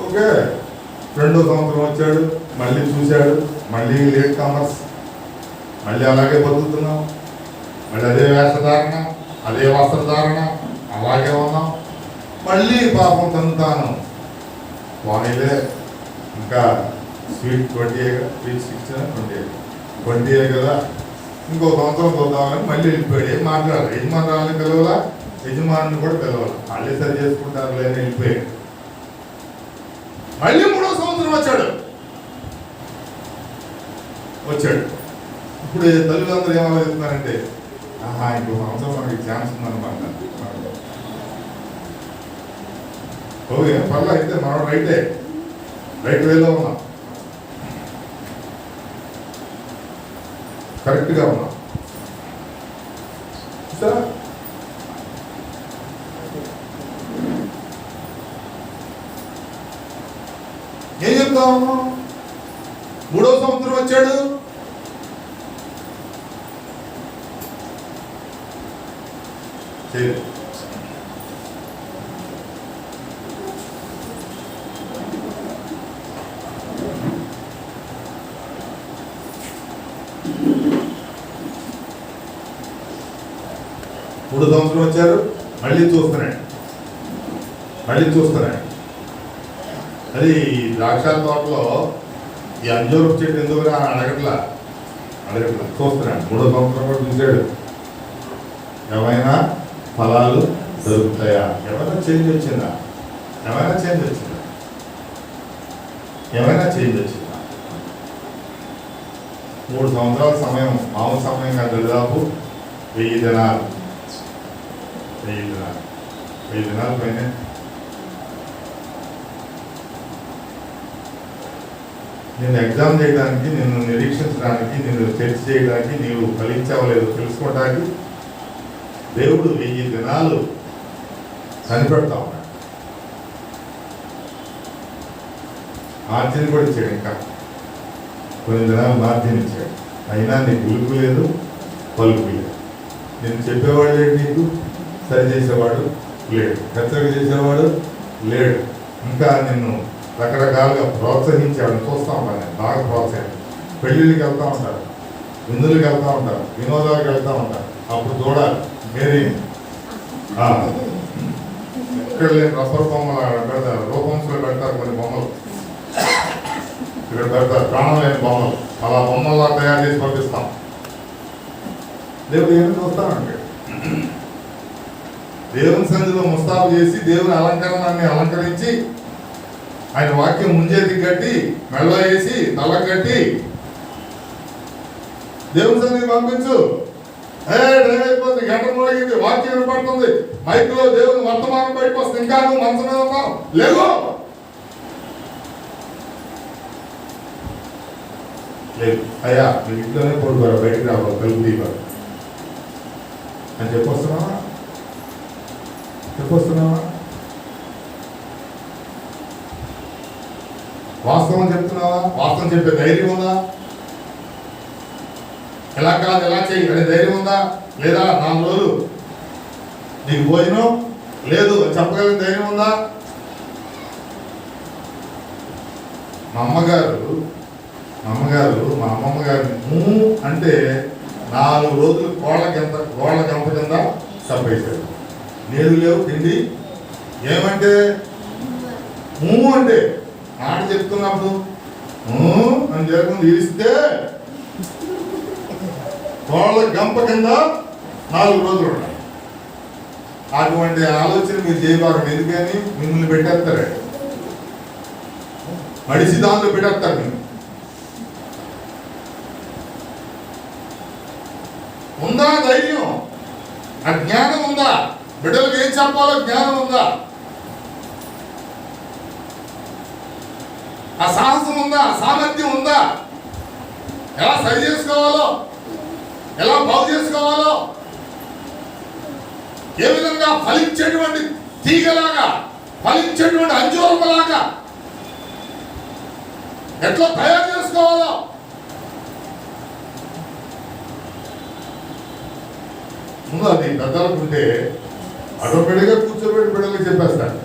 ఓకే, 2వ సంవత్సరం వచ్చాడు, మళ్ళీ చూశాడు, మళ్ళీ లేట్ కామర్స్, మళ్ళీ అలాగే బతుకుతున్నాం, మళ్ళీ అదే వేషధారణ, అదే వస్త్రధారణ, అలాగే ఉన్నాం. మళ్ళీ పాపం తంతాను వానిలే ఇంకా స్వీట్ 20 స్వీట్ 16 20 కదా, ఇంకో సంవత్సరం చూద్దామని మళ్ళీ వెళ్ళిపోయాడు. ఏం మాట్లాడాలి? యజమానురాలని పిలవాలా, యజమానుని కూడా పిలవాలి. వాళ్ళే సరి చేసుకుంటారు లేని వెళ్ళిపోయాడు. మళ్ళీ 3వ సంవత్సరం వచ్చాడు. ఇప్పుడు తల్లిదండ్రులు ఏమాలోచిస్తున్నారంటే, ఆహా ఇంకో సంవత్సరం మనకి ఛాన్స్ ఉందన్నమాట. ఓకే పర్లా, అయితే మనం రైట్ వేలో ఉన్నాం, కరెక్ట్గా ఉన్నాం. సార్ ఏం చెప్తాము? 3వ సంవత్సరం వచ్చాడు, చేయలేదు. మూడో సంవత్సరం వచ్చారు, మళ్ళీ చూస్తున్నాడు. అది ఈ ద్రాక్ష తోటలో ఈ అంజూరపు చెట్టు ఎందుకు అడగట్లా చూస్తున్నాడు. 3వ సంవత్సరం కూడా చూశాడు. ఏమైనా ఫలాలు దొరుకుతాయా? ఏమైనా చేంజ్ వచ్చిందా? 3 సంవత్సరాల సమయం, మామూలు సమయం కాదు, దాదాపు 1000 దినాలు. 1000 దినాల పైన. నేను ఎగ్జామ్ చేయడానికి, నిన్ను నిరీక్షించడానికి, నిన్ను చర్చ చేయడానికి, నీవు ఫలించవలేదు తెలుసుకోవడానికి దేవుడు 1000 దినాలు కనిపెడతా ఉన్నాడు. మార్జిన్ కూడా ఇచ్చాడు. ఇంకా కొన్ని దినాలు మార్జిన్ ఇచ్చాడు. అయినా నీకు ఉలుపు లేదు, పలుపు లేదు. నేను చెప్పేవాడు లేడు, నీకు సరి చేసేవాడు లేడు, హెచ్చరిక చేసేవాడు లేడు. ఇంకా నిన్ను రకరకాలుగా ప్రోత్సహించాడు. చూస్తూ ఉంటాను నేను, బాగా ప్రోత్సహించాను. పెళ్ళిళ్ళకి వెళ్తూ ఉంటారు, విందులకి వెళ్తూ ఉంటారు, వినోదాలకు వెళ్తూ ఉంటారు. అప్పుడు చూడాలి మేరీ ఇక్కడ లేని రబ్బర్ బొమ్మలు పెడతారు, రూపంలో పెడతారు. కొన్ని బొమ్మలు ఇక్కడ పెడతారు, ప్రాణం లేని బొమ్మలు. అలా బొమ్మల్లా తయారు చేసి పంపిస్తాం. దేవుడు ఏమి చూస్తానంటే, దేవుని సన్నిధిలో ముస్తాబు చేసి, దేవుని అలంకరణాన్ని అలంకరించి, ఆయన వాక్యం ముంజేతికి కట్టి, మెళ్ళ వేసి, తల కట్టి దేవుని సన్నిధికి పంపించు. టైం అయిపోతుంది, గంట మోగింది, వాక్యం వినపడుతుంది, మైక్లో దేవుని వర్తమానం బయటకు వస్తుంది. ఇంకా నువ్వు మనసు మీద ఉన్నావు, లేదు అయ్యా మీరు ఇంట్లోనే పడుకోరు, బయటకు రావాలి, తలుపు తీయరు అని చెప్పొస్తున్నావా? వాస్తవం చెప్తున్నావా? వాస్తవం చెప్పే ధైర్యం ఉందా? ఎలా కాదు, ఎలా చేయి అనే ధైర్యం ఉందా? లేదా 4 రోజులు నీకు భోజనం లేదు చెప్పగలిగిన ధైర్యం ఉందా? మా అమ్మగారు మా అమ్మమ్మ గారిని అంటే 4 రోజులు కోళ్ళ గంప కింద చంపేశారు. నీళ్ళు లేవు, తిండి ఏమంటే అంటే మాట చెప్తున్నప్పుడు అని జరగకుండా ఇస్తే కోళ్ళ గంప కింద 4 రోజులు ఉన్నాయి. అటువంటి ఆలోచన మీరు చేయబాకండి. ఎందుకని మిమ్మల్ని పెట్టేస్తారు. మడిసి దాంట్లో పెట్టేస్తారు మీరు. ఉందా ధైర్యం? ఆ జ్ఞానం ఉందా? బిడ్డలకు ఏం చెప్పాలో జ్ఞానం ఉందా? ఆ సాహసం ఉందా? సామర్థ్యం ఉందా? ఎలా సరి చేసుకోవాలో, ఎలా బాగు చేసుకోవాలో, ఏ విధంగా ఫలించేటువంటి తీగలాగా, ఫలించేటువంటి అంజూరములాగా ఎట్లా తయారు చేసుకోవాలో ముందు అది పెద్దలకుంటే ఆటోమేటిక్గా కూర్చోబెట్టి బిడ్డలకు చెప్పేస్తాడు.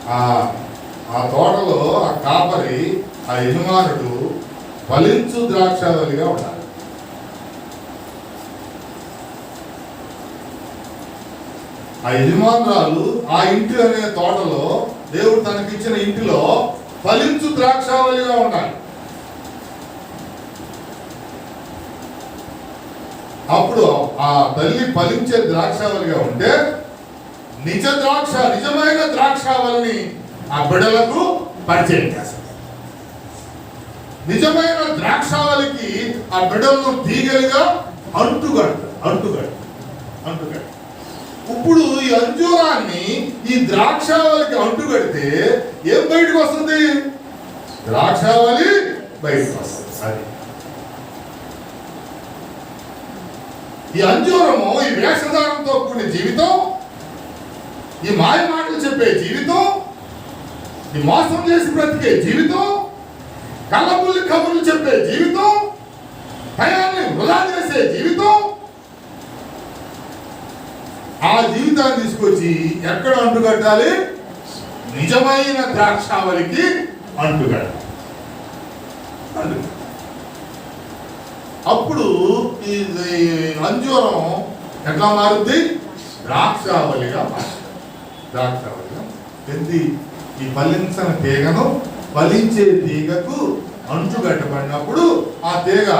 ఆ తోటలో ఆ కాపరి, ఆ యజమానుడు ఫలించు ద్రాక్షావళిగా ఉండాలి. ఆ యజమానురాలు ఆ ఇంటి అనే తోటలో, దేవుడు తనకిచ్చిన ఇంటిలో ఫలించు ద్రాక్షావళిగా ఉండాలి. అప్పుడు ఆ తల్లి ఫలించే ద్రాక్షావళిగా ఉంటే నిజమైన ద్రాక్షావళిని ఆ బిడ్డలకు పరిచయం చేస్తారు. నిజమైన ద్రాక్షావళికి ఆ బిడ్డలను తీగలుగా అంటుగడతారు. ఇప్పుడు ఈ అంజూరాన్ని ఈ ద్రాక్షావళికి అంటుగడితే ఏం బయటకు వస్తుంది? ద్రాక్షావళి బయటకు వస్తుంది. అది ఈ అంజూరము, ఈ వేషధారంతో కూడిన జీవితం, ఈ మాయ మాటలు చెప్పే జీవితం, ఈ మోసం చేసి బ్రతికే జీవితం, కళ్ళబుల్లి కబుర్లు చెప్పే జీవితం, భయాన్ని వృధా చేసే జీవితం, ఆ జీవితాన్ని తీసుకొచ్చి ఎక్కడ అంటుకట్టాలి? నిజమైన ద్రాక్షావళికి అంటుకట్టాలి. అప్పుడు ఈ అంజూరం ఎట్లా మారుద్ది? ద్రాక్షావళిగా మారుద్ది. ఈ ఫలించని తీగను ఫలించే తీగకు అంటుకట్టబడినప్పుడు ఆ తీగ,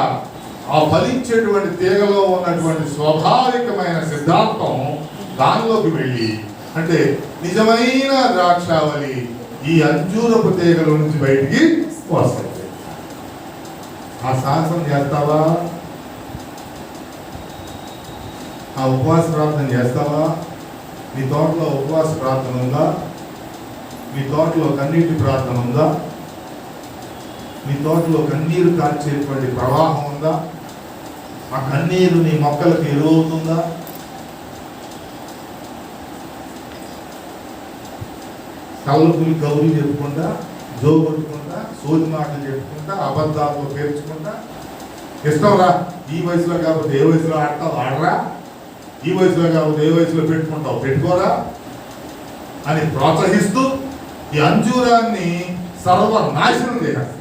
ఆ ఫలించేటువంటి తీగలో ఉన్నటువంటి స్వాభావికమైన సిద్ధాంతం దానిలోకి వెళ్ళి, అంటే నిజమైన ద్రాక్షావళి ఈ అంజూరపు తీగల నుంచి బయటికి వస్తుంది. ఆ సాహసం చేస్తావా? ఆ ఉపవాస ప్రార్థన చేస్తావా? నీ తోటలో ఉపవాస ప్రార్థన ఉందా? మీ తోటలో కన్నీటి ప్రార్థన ఉందా? మీ తోటలో కన్నీరు కార్చేటువంటి ప్రవాహం ఉందా? ఆ కన్నీరు నీ మొక్కలకు ఎరువుతుందా? కళ్ళపులి కౌలు చెప్పుకుంటా, జోగొట్టుకుంటా, సోది మాటలు చెప్పుకుంటా, అబద్ధాలతో పేర్చుకుంటా, ఇష్టం రా, ఈ వయసులో కాకపోతే ఏ వయసులో ఆడతావు ఆడరా, ఈ వయసులో కాకపోతే ఏ వయసులో పెట్టుకుంటావు పెట్టుకోరా అని ప్రోత్సహిస్తూ ఈ అంజూరాన్ని సర్వనాశనం చేయాలి.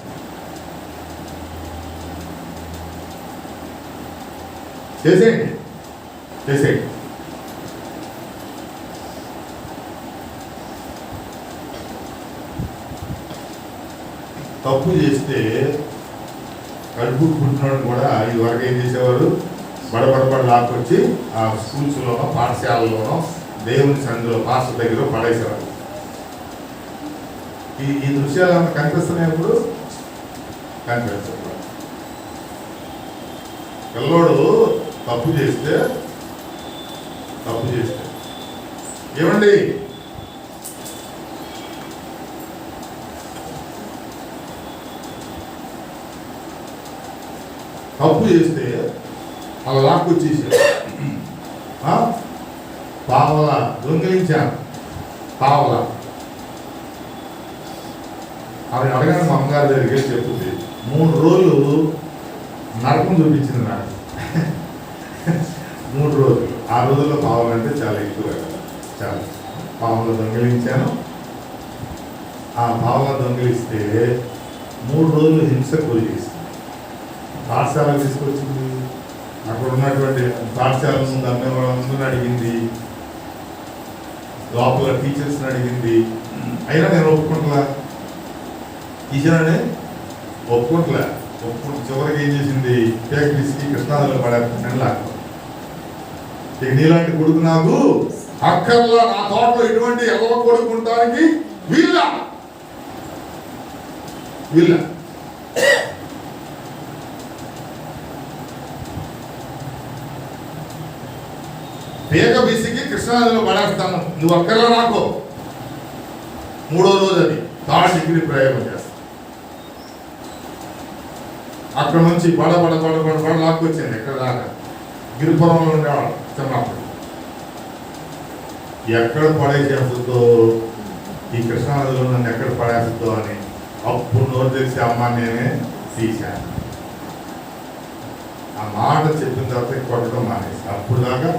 చేసేయండి. తప్పు చేస్తే కడుపు పుట్టినోడు కూడా ఇది వరకు ఏం చేసేవారు? బడబడబడి లాక్కొచ్చి ఆ స్కూల్స్లోనో పాఠశాలలోనో దేవుని సంధిలో పాస్టర్ దగ్గర పడేసేవారు. ఈ దృశ్యాలు ఏమైనా కనిపిస్తున్నాయి? ఇప్పుడు కనిపిస్తుంది. పిల్లోడు తప్పు చేస్తే ఏమండి తప్పు చేస్తే అలా లాక్కొచ్చేసాడు. పావలా దొంగిలించాను, పావలా ఆవిడ అడగానే మా అమ్మగారి దగ్గరికి చెప్తుంది. 3 రోజులు నరకం చూపించింది నాకు. 3 రోజులు. ఆ రోజుల్లో పావులంటే చాలా ఎక్కువ కదా, చాలా. పావులు దొంగిలించాను. ఆ పావుల దొంగిలిస్తే 3 రోజులు హింస గురి చేసింది. పాఠశాలకు తీసుకొచ్చింది. అక్కడ ఉన్నటువంటి పాఠశాల ముందు అమ్మేవాళ్ళందరిని అడిగింది, లోపల టీచర్స్ని అడిగింది. అయినా నేను ఒప్పుకుంటా, టీచర్ ఒప్పుకుంటా. చివరికి ఏం చేసింది? పేక్ తీసుకి కృష్ణాలో పడే నీలాంటి కొడుకు నాకు అక్కర్లా, నా తోటలో ఎటువంటి ఎదవ కొడుకుంటానికి వీళ్ళ పేగ బీసికి కృష్ణానదిలో పడేస్తాను, నువ్వు అక్కర్లా నాకు. 3వ రోజు అది 3rd డిగ్రీ ప్రయోగం చేస్తాను. అక్కడ నుంచి బడ లాక్కొచ్చింది ఎక్కడ దాకా. గిరిపురంలో ఉండేవాడు చిన్నప్పుడు. ఎక్కడ పడేసేస్తుందో, ఈ కృష్ణానదిలో నన్ను ఎక్కడ పడేస్తుందో అని అప్పుడు నోరు తెలిసి అమ్మ నేనే తీశాను. ఆ మాట చెప్పిన తర్వాత కొట్టడం మానేసి అప్పుడు దాకా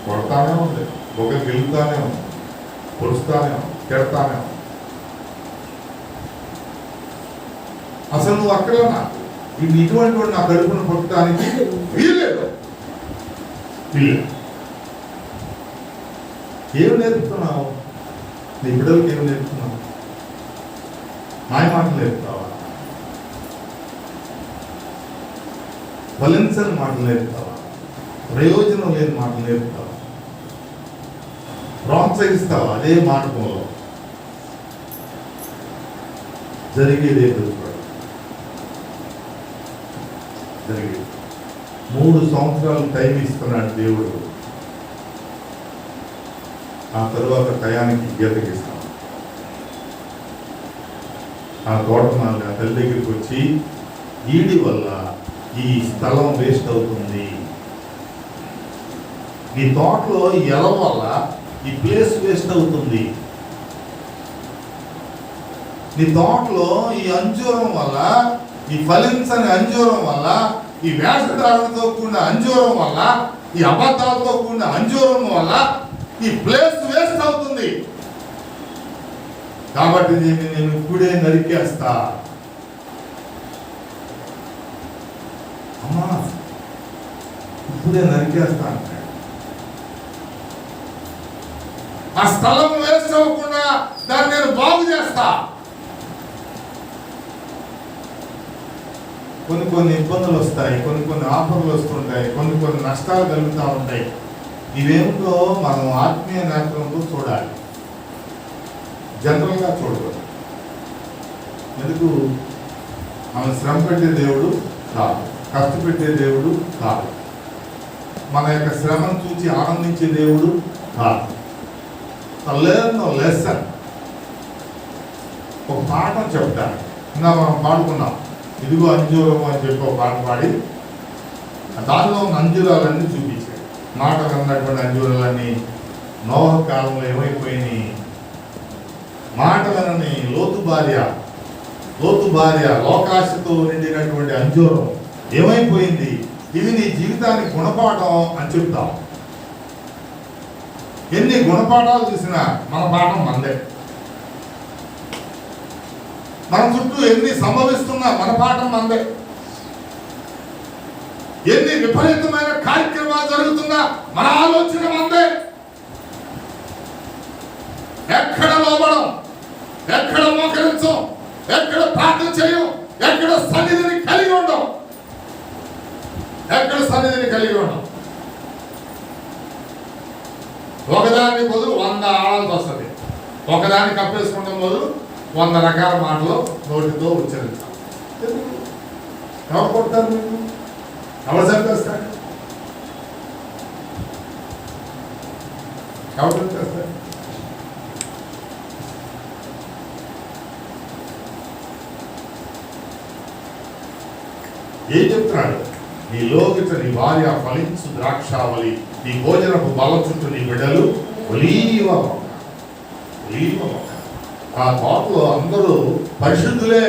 కొడతానే ఉంది, ఒక గెలుతానే ఉంది, పొడుస్తానే ఉంది, తిడతానే ఉంది. అసలు నువ్వు అక్కడ నాకు ఇటువంటి వాడు నా కడుపును పొట్టడానికి వీల్లేదు. ఏమి నేర్పుతున్నావు నీ బిడ్డలకి? ఏమి నేర్పుతున్నావు? మాయ మాటలు నేర్పుతావా? ఫలించని మాటలు నేర్పుతావా? ప్రయోజనం లేని మాటలు నేర్పుతావా? ప్రోత్సహిస్తావా? అదే మార్గంలో జరిగేదే జరిగేది. 3 సంవత్సరాలు టైం ఇస్తున్నాడు దేవుడు. ఆ తరువాత టయానికి గీతకిస్తాం. ఆ తోటమాలి ఆ తల్లి దగ్గరికి వచ్చి, ఈడి వల్ల ఈ స్థలం వేస్ట్ అవుతుంది, నీ తోటలో ఎల వల్ల ఈ ప్లేస్ వేస్ట్ అవుతుంది, నీ తోటలో ఈ అంజూరం వల్ల, ఈ ఫలించని అంజూరం వల్ల, ఈ వేషధారణతో కూడిన అంజూరం వల్ల, ఈ అబద్ధాలతో కూడిన అంజూరం వల్ల ఈ ప్లేస్ వేస్ట్ అవుతుంది. కాబట్టి దీన్ని నేను ఇప్పుడే నరికేస్తా. అమ్మా ఇప్పుడే నరికేస్తా అంటాడు. ఆ స్థలం వేస్ట్ అవ్వకుండా దాన్ని నేను బాగు చేస్తా. కొన్ని ఇబ్బందులు వస్తాయి, కొన్ని ఆఫర్లు వస్తుంటాయి, కొన్ని నష్టాలు కలుగుతూ ఉంటాయి. ఇవేమిటో మనం ఆత్మీయ నేత్రంతో చూడాలి, జనరల్గా చూడకూడదు. ఎందుకు? మనం శ్రమ పెట్టే దేవుడు కాదు, కష్టపెట్టే దేవుడు కాదు, మన యొక్క శ్రమను చూసి ఆనందించే దేవుడు కాదు. లెసన్, ఒక పాఠం చెప్తాను. ఇంకా మనం పాడుకున్నాం, ఇదిగో అంజూరం అని చెప్పి ఒక పాట పాడి దానిలో ఉన్న అంజూరాలన్నీ చూపించాడు. మాట విన్నటువంటి అంజూరాలన్నీ నోహ కాలంలో ఏమైపోయినాయి? మాట వినని లోతు భార్య లోకాశతో నిండినటువంటి అంజూరం ఏమైపోయింది? ఇది నీ జీవితానికి గుణపాఠం అని చెప్తాం. ఎన్ని గుణపాఠాలు చూసినా మన పాఠం మందే. మన చుట్టూ ఎన్ని సంభవిస్తున్నా మన పాఠం మందే. ఎన్ని విపరీతమైన కార్యక్రమాలు జరుగుతున్నా మన ఆలోచన మందే. ఎక్కడ లోబడం, ఎక్కడ మోకరించం, ఎక్కడ ప్రార్థన చేయం, ఎక్కడ సన్నిధిని కలిగి ఉండం. ఒకదాన్ని బదులు 100 ఆడాల్సి వస్తుంది. ఒకదాన్ని కప్పేసుకుంటాం బదులు 100 రకాల మాటలు నోటితో ఉచ్చరించాలి. ఎవరు కొడతారు? మీకు ఎవరు చంపేస్తారు? ఎవరు చంపేస్తారు? ఏం చెప్తున్నాడు? నీ లోకిట నీ భార్య ఫలించు ద్రాక్షావళి, నీ భోజనపు బల చుట్టూ నీ బిడ్డలు ఒలీవ మొక్క. ఆ తోటలో అందరూ పరిశుద్ధులే.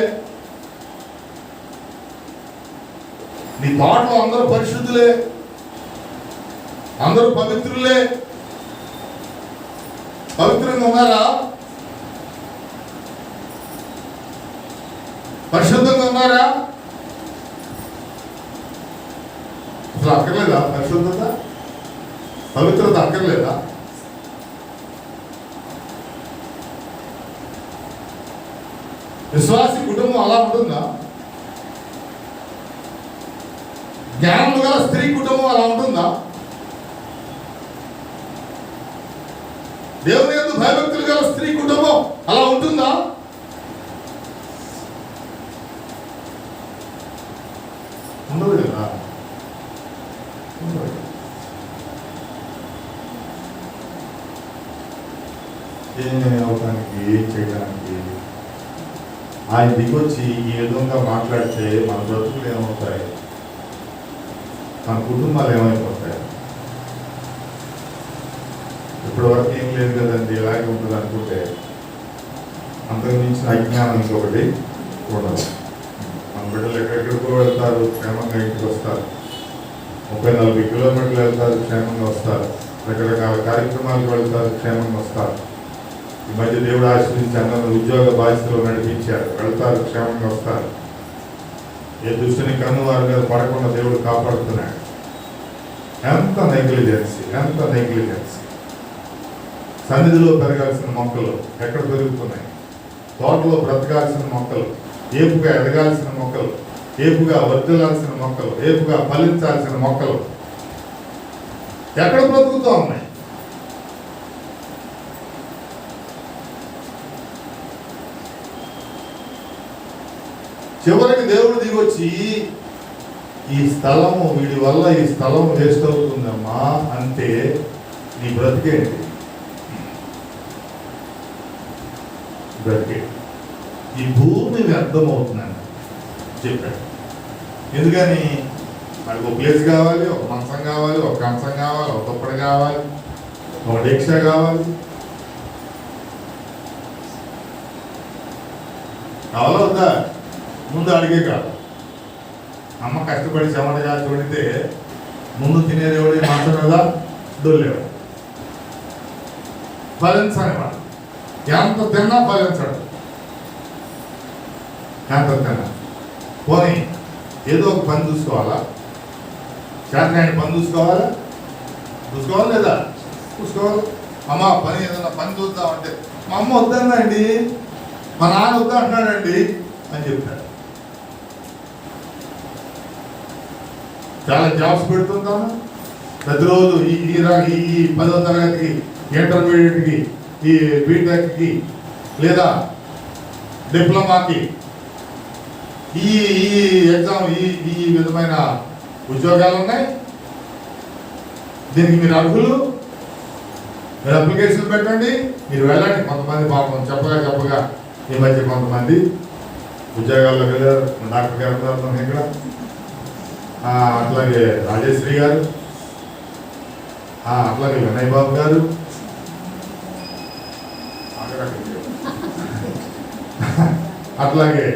నీ తోటలో అందరూ పరిశుద్ధులే, అందరూ పవిత్రులే. పవిత్రంగా ఉన్నారా? పరిశుద్ధంగా ఉన్నారా? అసలు అక్కర్లేదా పరిశుద్ధత, పవిత్రత అక్కర్లేదా? విశ్వాసి కుటుంబం అలా ఉంటుందా? జ్ఞానం గల స్త్రీ కుటుంబం అలా ఉంటుందా? దేవుని యందు భయభక్తులు గల స్త్రీ కుటుంబం అలా ఉంటుందా? ఉండదు కదా. ఏం అవటానికి, ఏం చేయడానికి ఆయన దిగొచ్చి ఈ విధంగా మాట్లాడితే మన బ్రతుకులు ఏమవుతాయి, మన కుటుంబాలు ఏమైపోతాయి? ఇప్పటి వరకు ఏం లేదు కదండి, ఇలాగే ఉంటుంది అనుకుంటే అంతకు మించిన అజ్ఞానం ఇంకొకటి ఉండదు. మన బిడ్డలు ఎక్కడెక్కడికో వెళ్తారు, క్షేమంగా ఇంటికి వస్తారు. 30-40 కిలోమీటర్లు వెళ్తారు, క్షేమంగా వస్తారు. రకరకాల కార్యక్రమాలకు వెళ్తారు, క్షేమంగా వస్తారు. ఈ మధ్య దేవుడు ఆశ్రయించి అందరూ ఉద్యోగ బాధ్యతలు నడిపించారు, వెళ్తారు, క్షేమంగా వస్తారు. ఏ దుష్టుని కన్ను వారి మీద పడకుండా దేవుడు కాపాడుతున్నాడు. ఎంత నెగ్లిజెన్సీ, ఎంత నెగ్లిజెన్సీ! సన్నిధిలో పెరగాల్సిన మొక్కలు ఎక్కడ పెరుగుతున్నాయి? తోటలో బ్రతకాల్సిన మొక్కలు, ఏపుగా ఎదగాల్సిన మొక్కలు, ఏపుగా వర్ధిల్లాల్సిన మొక్కలు, ఏపుగా ఫలించాల్సిన మొక్కలు ఎక్కడ బ్రతుకుతూ ఉన్నాయి? చివరికి దేవుడు దిగొచ్చి ఈ స్థలము, వీడి వల్ల ఈ స్థలం వేస్ట్ అవుతుందమ్మా అంటే నీ బ్రతికేంటి? బ్రతికే ఈ భూమి వ్యర్థమవుతుందని చెప్పాడు. ఎందుకని? వాడికి ఒక ప్లేస్ కావాలి, ఒక మంచం కావాలి, ఒక కంచం కావాలి, ఒక దుప్పటి కావాలి, ఒక డెక్ష కావాలి. కావాలా వద్దా? ముందు అడిగే కాదు. అమ్మ కష్టపడి చెమటగా చూడితే ముందు తినేదేవాడు మంచం మీద దొల్లేవాడు. ఫలించని వాడు ఎంత తిన్నా ఫలించడు. ఎంత తిన్నా పోనీ ఏదో ఒక పని చూసుకోవాలా, చేతనాయన పని చూసుకోవాలా, చూసుకోవాలి లేదా? చూసుకోవాలి. అమ్మ పని ఏదన్నా పని చూద్దామంటే మా అమ్మ వద్దండి, మా నాన్న వద్దా అంటున్నాడండి అని చెప్తాడు. చాలా జాబ్స్ పెడుతుంటాము ప్రతిరోజు. ఈ 10వ తరగతికి, ఇంటర్మీడియట్కి, ఈ బీటెక్కి లేదా డిప్లొమాకి ఈ ఎగ్జామ్, ఈ విధమైన ఉద్యోగాలు ఉన్నాయి. దీనికి మీరు అర్హులు, మీరు అప్లికేషన్ పెట్టండి, మీరు వెళ్ళండి. కొంతమంది పాపం చెప్పగా ఈ మధ్య కొంతమంది ఉద్యోగాల్లోకి వెళ్ళారు. డాక్టర్ గారు ఉన్నారు ఇక్కడ, అట్లాగే రాజేశ్వరి గారు, అట్లాగే వినయ్ బాబు గారు, అట్లాగే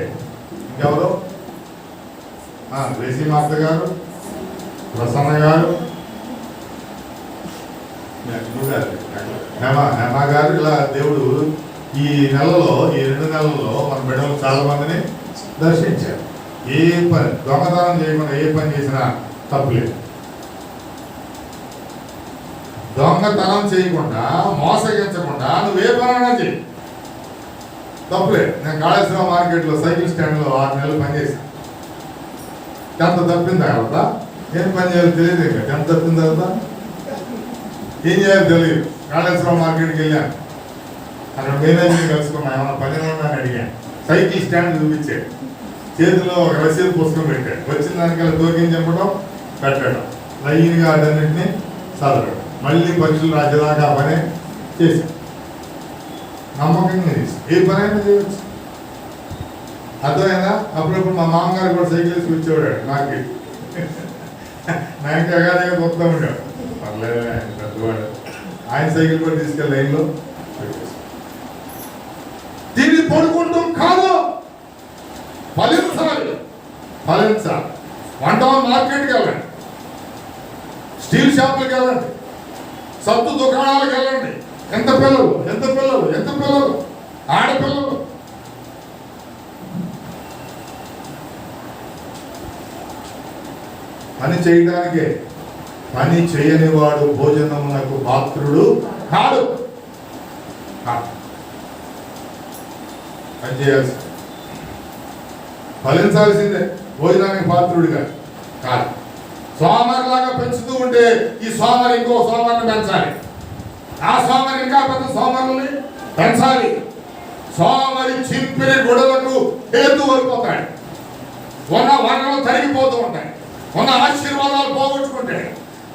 ఇంకెవరు, రేసిమాత గారు, ప్రసన్న గారు, హేమ గారు. ఇలా దేవుడు ఈ నెలలో, ఈ 2 నెలల్లో మన బిడ్డలు చాలా మందిని దర్శించారు. ఏ పని దొంగతనం చేయకుండా ఏ పని చేసినా తప్పులేదు. దొంగతనం చేయకుండా, మోసగించకుండా నువ్వే పనైనా చేయి, తప్పులేదు. నేను కాళేశ్వరం మార్కెట్లో సైకిల్ స్టాండ్లో 6 నెలలు పనిచేశాను. 10th తప్పిన తర్వాత ఏం పని చేయాలో తెలియదు. ఇంకా 10th తప్పిన తర్వాత ఏం చేయాలో తెలియదు. కాళేశ్వరం మార్కెట్కి వెళ్ళాను, అక్కడ మేనేజర్ని కలుసుకున్నా, ఏమైనా పని ఉందని అడిగాను. సైకిల్ స్టాండ్ చూపించాడు, చేతిలో ఒక రసీదు పుస్తకం పెట్టాడు. వచ్చిన దానికల్లా టోకెన్ చెప్పడం, పెట్టడం, లైన్గా అటన్నింటినీ చదవడం, మళ్ళీ పరీక్షలు రాసేదాకా ఆ పనే చేశాడు. నమ్మకంగా చేసి ఏ పనైనా చేయవచ్చు. అర్థమైనా? అప్పుడప్పుడు మా మామగారు కూడా సైకిల్ వేసి కూర్చోడాడు మార్కెట్. నాకు ఎగాదిగా వస్తూ ఉంటాడు. పర్లేదు, ఆయన పెద్దవాడు. ఆయన సైకిల్ కూడా తీసుకెళ్ళి లైన్లో దీన్ని పడుకుంటాం కాదు, ఫలించాలి. వంట మార్కెట్కి వెళ్ళండి, స్టీల్ షాపులకు వెళ్ళండి, సత్తు దుకాణాలకు వెళ్ళండి. ఎంత పిల్లలు ఆడపిల్లలు. పని చేయడానికే. పని చేయని వాడు భోజనమునకు పాత్రుడు కాడు. పని చేయాల్సి, ఫలించాల్సిందే, భోజనానికి పాత్రుడిగా కాదు. సోమరిలాగా పెంచుతూ ఉంటే ఈ సోమరి ఇంకో సోమరిని పెంచాలి. ఆ సోమరి ఇంకా పెద్ద సోమరుల్ని పెంచాలి. సోమరి చింపిరి గుడలకు హేతు అయిపోతాడు. ఉన్న వనరులు తరిగిపోతూ ఉంటాయి. ఉన్న ఆశీర్వాదాలు పోగొట్టుకుంటాయి.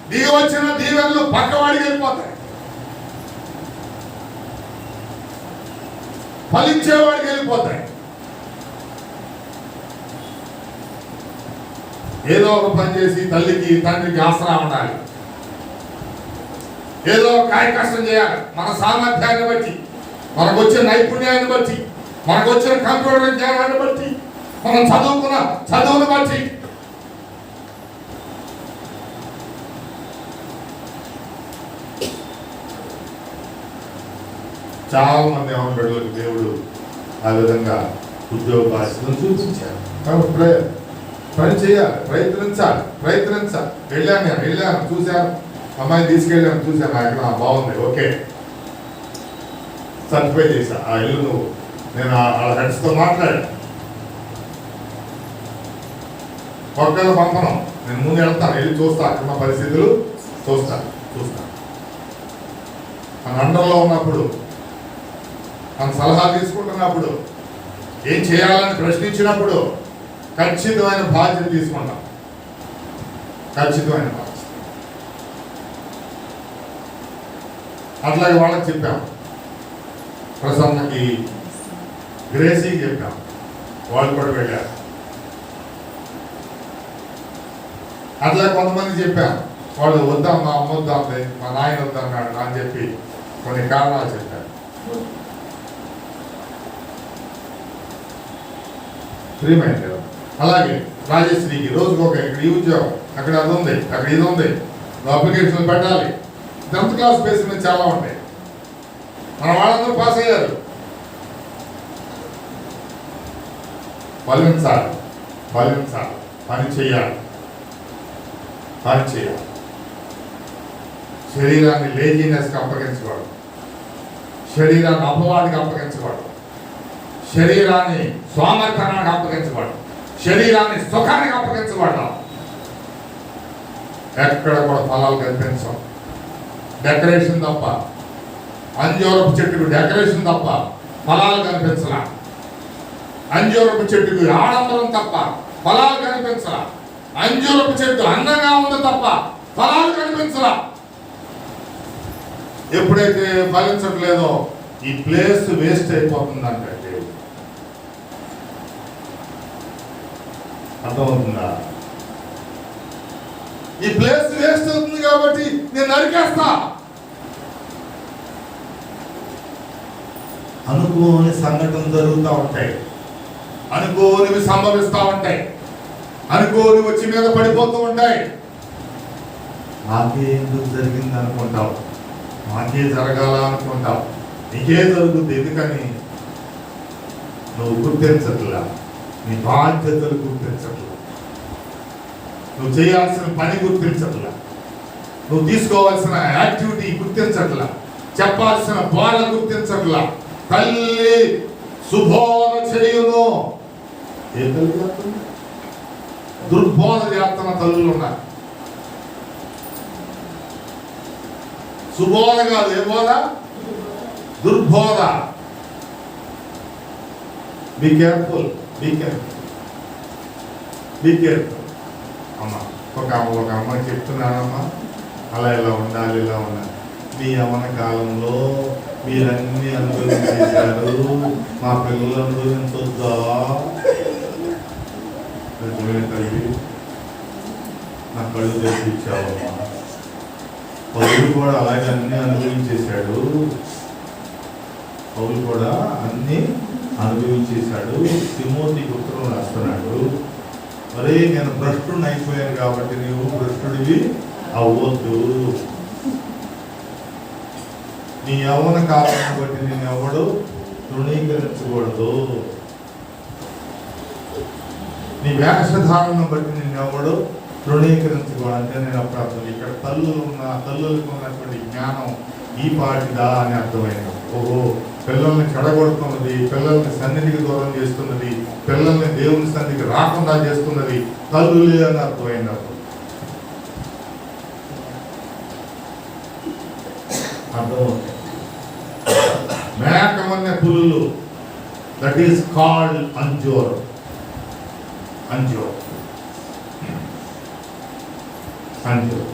దిగి వచ్చిన దీవెనలు పక్కవాడికి వెళ్ళిపోతాయి. ఫలించేవాడికి వెళ్ళిపోతాయి. ఏదో ఒక పని చేసి తల్లికి తండ్రికి ఆసరా ఉండాలి. ఏదో కాయ కష్టం చేయాలి. మన సామర్థ్యాన్ని బట్టి, మనకు వచ్చిన నైపుణ్యాన్ని బట్టి, మనకు వచ్చిన కంప్యూటర్ జ్ఞానాన్ని బట్టి, మనం చదువుకున్న చదువును బట్టి చాలా మంది ఏమన్నా బిడ్డలకు దేవుడు ఆ విధంగా ఉద్యోగ బాధ్యతను చూపించారు. కాబట్టి పని చేయాలి, ప్రయత్నించాలి. వెళ్ళాను చూశాను, అమ్మాయిని తీసుకెళ్ళాను, చూశాను, అక్కడ బాగుంది, ఓకే, సర్టిఫై చేశా. ఆ ఇల్లు నువ్వు నేను వాళ్ళ హెడ్స్తో మాట్లాడాను. ఒక్కరు పంపను, నేను ముందు వెళ్తాను, వెళ్ళి చూస్తా, అక్కడ పరిస్థితులు చూస్తాను. మన అండర్లో ఉన్నప్పుడు, మన సలహా తీసుకుంటున్నప్పుడు, ఏం చేయాలని ప్రశ్నించినప్పుడు ఖచ్చితమైన బాధ్యత తీసుకుంటాం. ఖచ్చితమైన బాధ్యత. అట్లాగే వాళ్ళకి చెప్పాం, ప్రసన్నకి, గ్రేసీకి చెప్పాం, వాళ్ళు కూడా వెళ్ళారు. అట్లా కొంతమంది చెప్పాను, వాళ్ళు వద్దాం, మా అమ్మ వద్దాంది, మా నాయన వద్దన్నాడు అని చెప్పి కొన్ని కారణాలు చెప్పారు. ప్రియమైన అలాగే రాజశ్రీకి రోజుకు ఒక ఇక్కడ ఈ ఉద్యోగం, అక్కడ అది ఉంది, అక్కడ ఇది ఉంది, అప్లికేషన్లు పెట్టాలి. 10th క్లాస్ బేస్ మీద చాలా ఉంటాయి. మన వాళ్ళందరూ పాస్ అయ్యారు. ఫలించాలి, పని చేయాలి. శరీరాన్ని లేజినెస్కి అప్పగించకూడదు, శరీరాన్ని అపవాదికి అప్పగించకూడదు, శరీరాన్ని సోమర్పణానికి అప్పగించకూడదు, శరీరాన్ని సుఖానికి అప్పగించకూడదు. ఎక్కడ కూడా ఫలాలు కనిపించవు. డెకరేషన్ తప్ప, అంజూరపు చెట్టుకు డెకరేషన్ తప్ప ఫలాలు కనిపించలా. అంజూరపు చెట్టుకు ఆడంబరం తప్ప ఫలాలు కనిపించలా. అంజూరపు చెట్టు అందంగా ఉంది తప్ప ఫలాలు కనిపించలా. ఎప్పుడైతే ఫలించట్లేదో ఈ ప్లేస్ వేస్ట్ అయిపోతుందంటే అర్థమవుతుందా? ఈ ప్లేస్ వేస్ట్ అవుతుంది కాబట్టి నేను నరికేస్తా. అనుకోని సంఘటనలు జరుగుతూ ఉంటాయి, అనుకోనివి సంభవిస్తూ ఉంటాయి, అనుకోని వచ్చి మీద పడిపోతూ ఉంటాయి. నాకే ఎందుకు జరిగింది అనుకుంటావు, నాకే జరగాల అనుకుంటావు, నీకే జరుగుతుంది. ఎందుకని నువ్వు గుర్తించట్లా, నీ బాధ్యతలు గుర్తించట్లా, నువ్వు చేయాల్సిన పని గుర్తించట్లా, నువ్వు తీసుకోవాల్సిన యాక్టివిటీ గుర్తించట్లా, చెప్పాల్సిన బోధ గుర్తించట్లా. తల్లి సుబోధ చేయును. ఏ తల్లి చేస్తుంది? దుర్బోధ చేస్తున్న తల్లులు ఉన్నారు. సుబోధ కాదు, ఏ బోధ? దుర్బోధ. Be careful. అమ్మా, ఒక అమ్మ చెప్తున్నానమ్మా, అలా ఇలా ఉండాలి, ఇలా ఉండాలి. మీ యవ్వన కాలంలో మీరన్నీ అనుభవించేశారు, మా పిల్లలు అనుభవించొద్దా? తల్లి, నా కళ్ళు తెప్పించావమ్మా. పౌలు కూడా అలాగే అన్ని అనుభవించేశాడు. తిమోతికి ఉత్తరం రాస్తున్నాడు. మరే నేను భ్రష్టుని అయిపోయాను కాబట్టి నీవు భ్రష్టుడివి అవ్వద్దు. నీ యవ్వన కాలాన్ని బట్టి నేను ఎవడు తృణీకరించకూడదు. నీ వేషధారణను బట్టి నేను ఎవడు తృణీకరించకూడదు. అంటే నేను అప్పుడు అర్థం, ఇక్కడ తల్లులకు ఉన్నటువంటి జ్ఞానం ఈ పాటిదా అని అర్థమైంది. ఓహో, పిల్లల్ని చెడగొడుతున్నది, పిల్లల్ని సన్నిధికి దూరం చేస్తున్నది, పిల్లల్ని దేవుని సన్నిధికి రాకుండా చేస్తున్నది తల్లులే అని అర్థమైంది. అప్పుడు అర్థమవుతాయి. మేకమన్న పులులు, that is called anjeer. Anjeer anjeer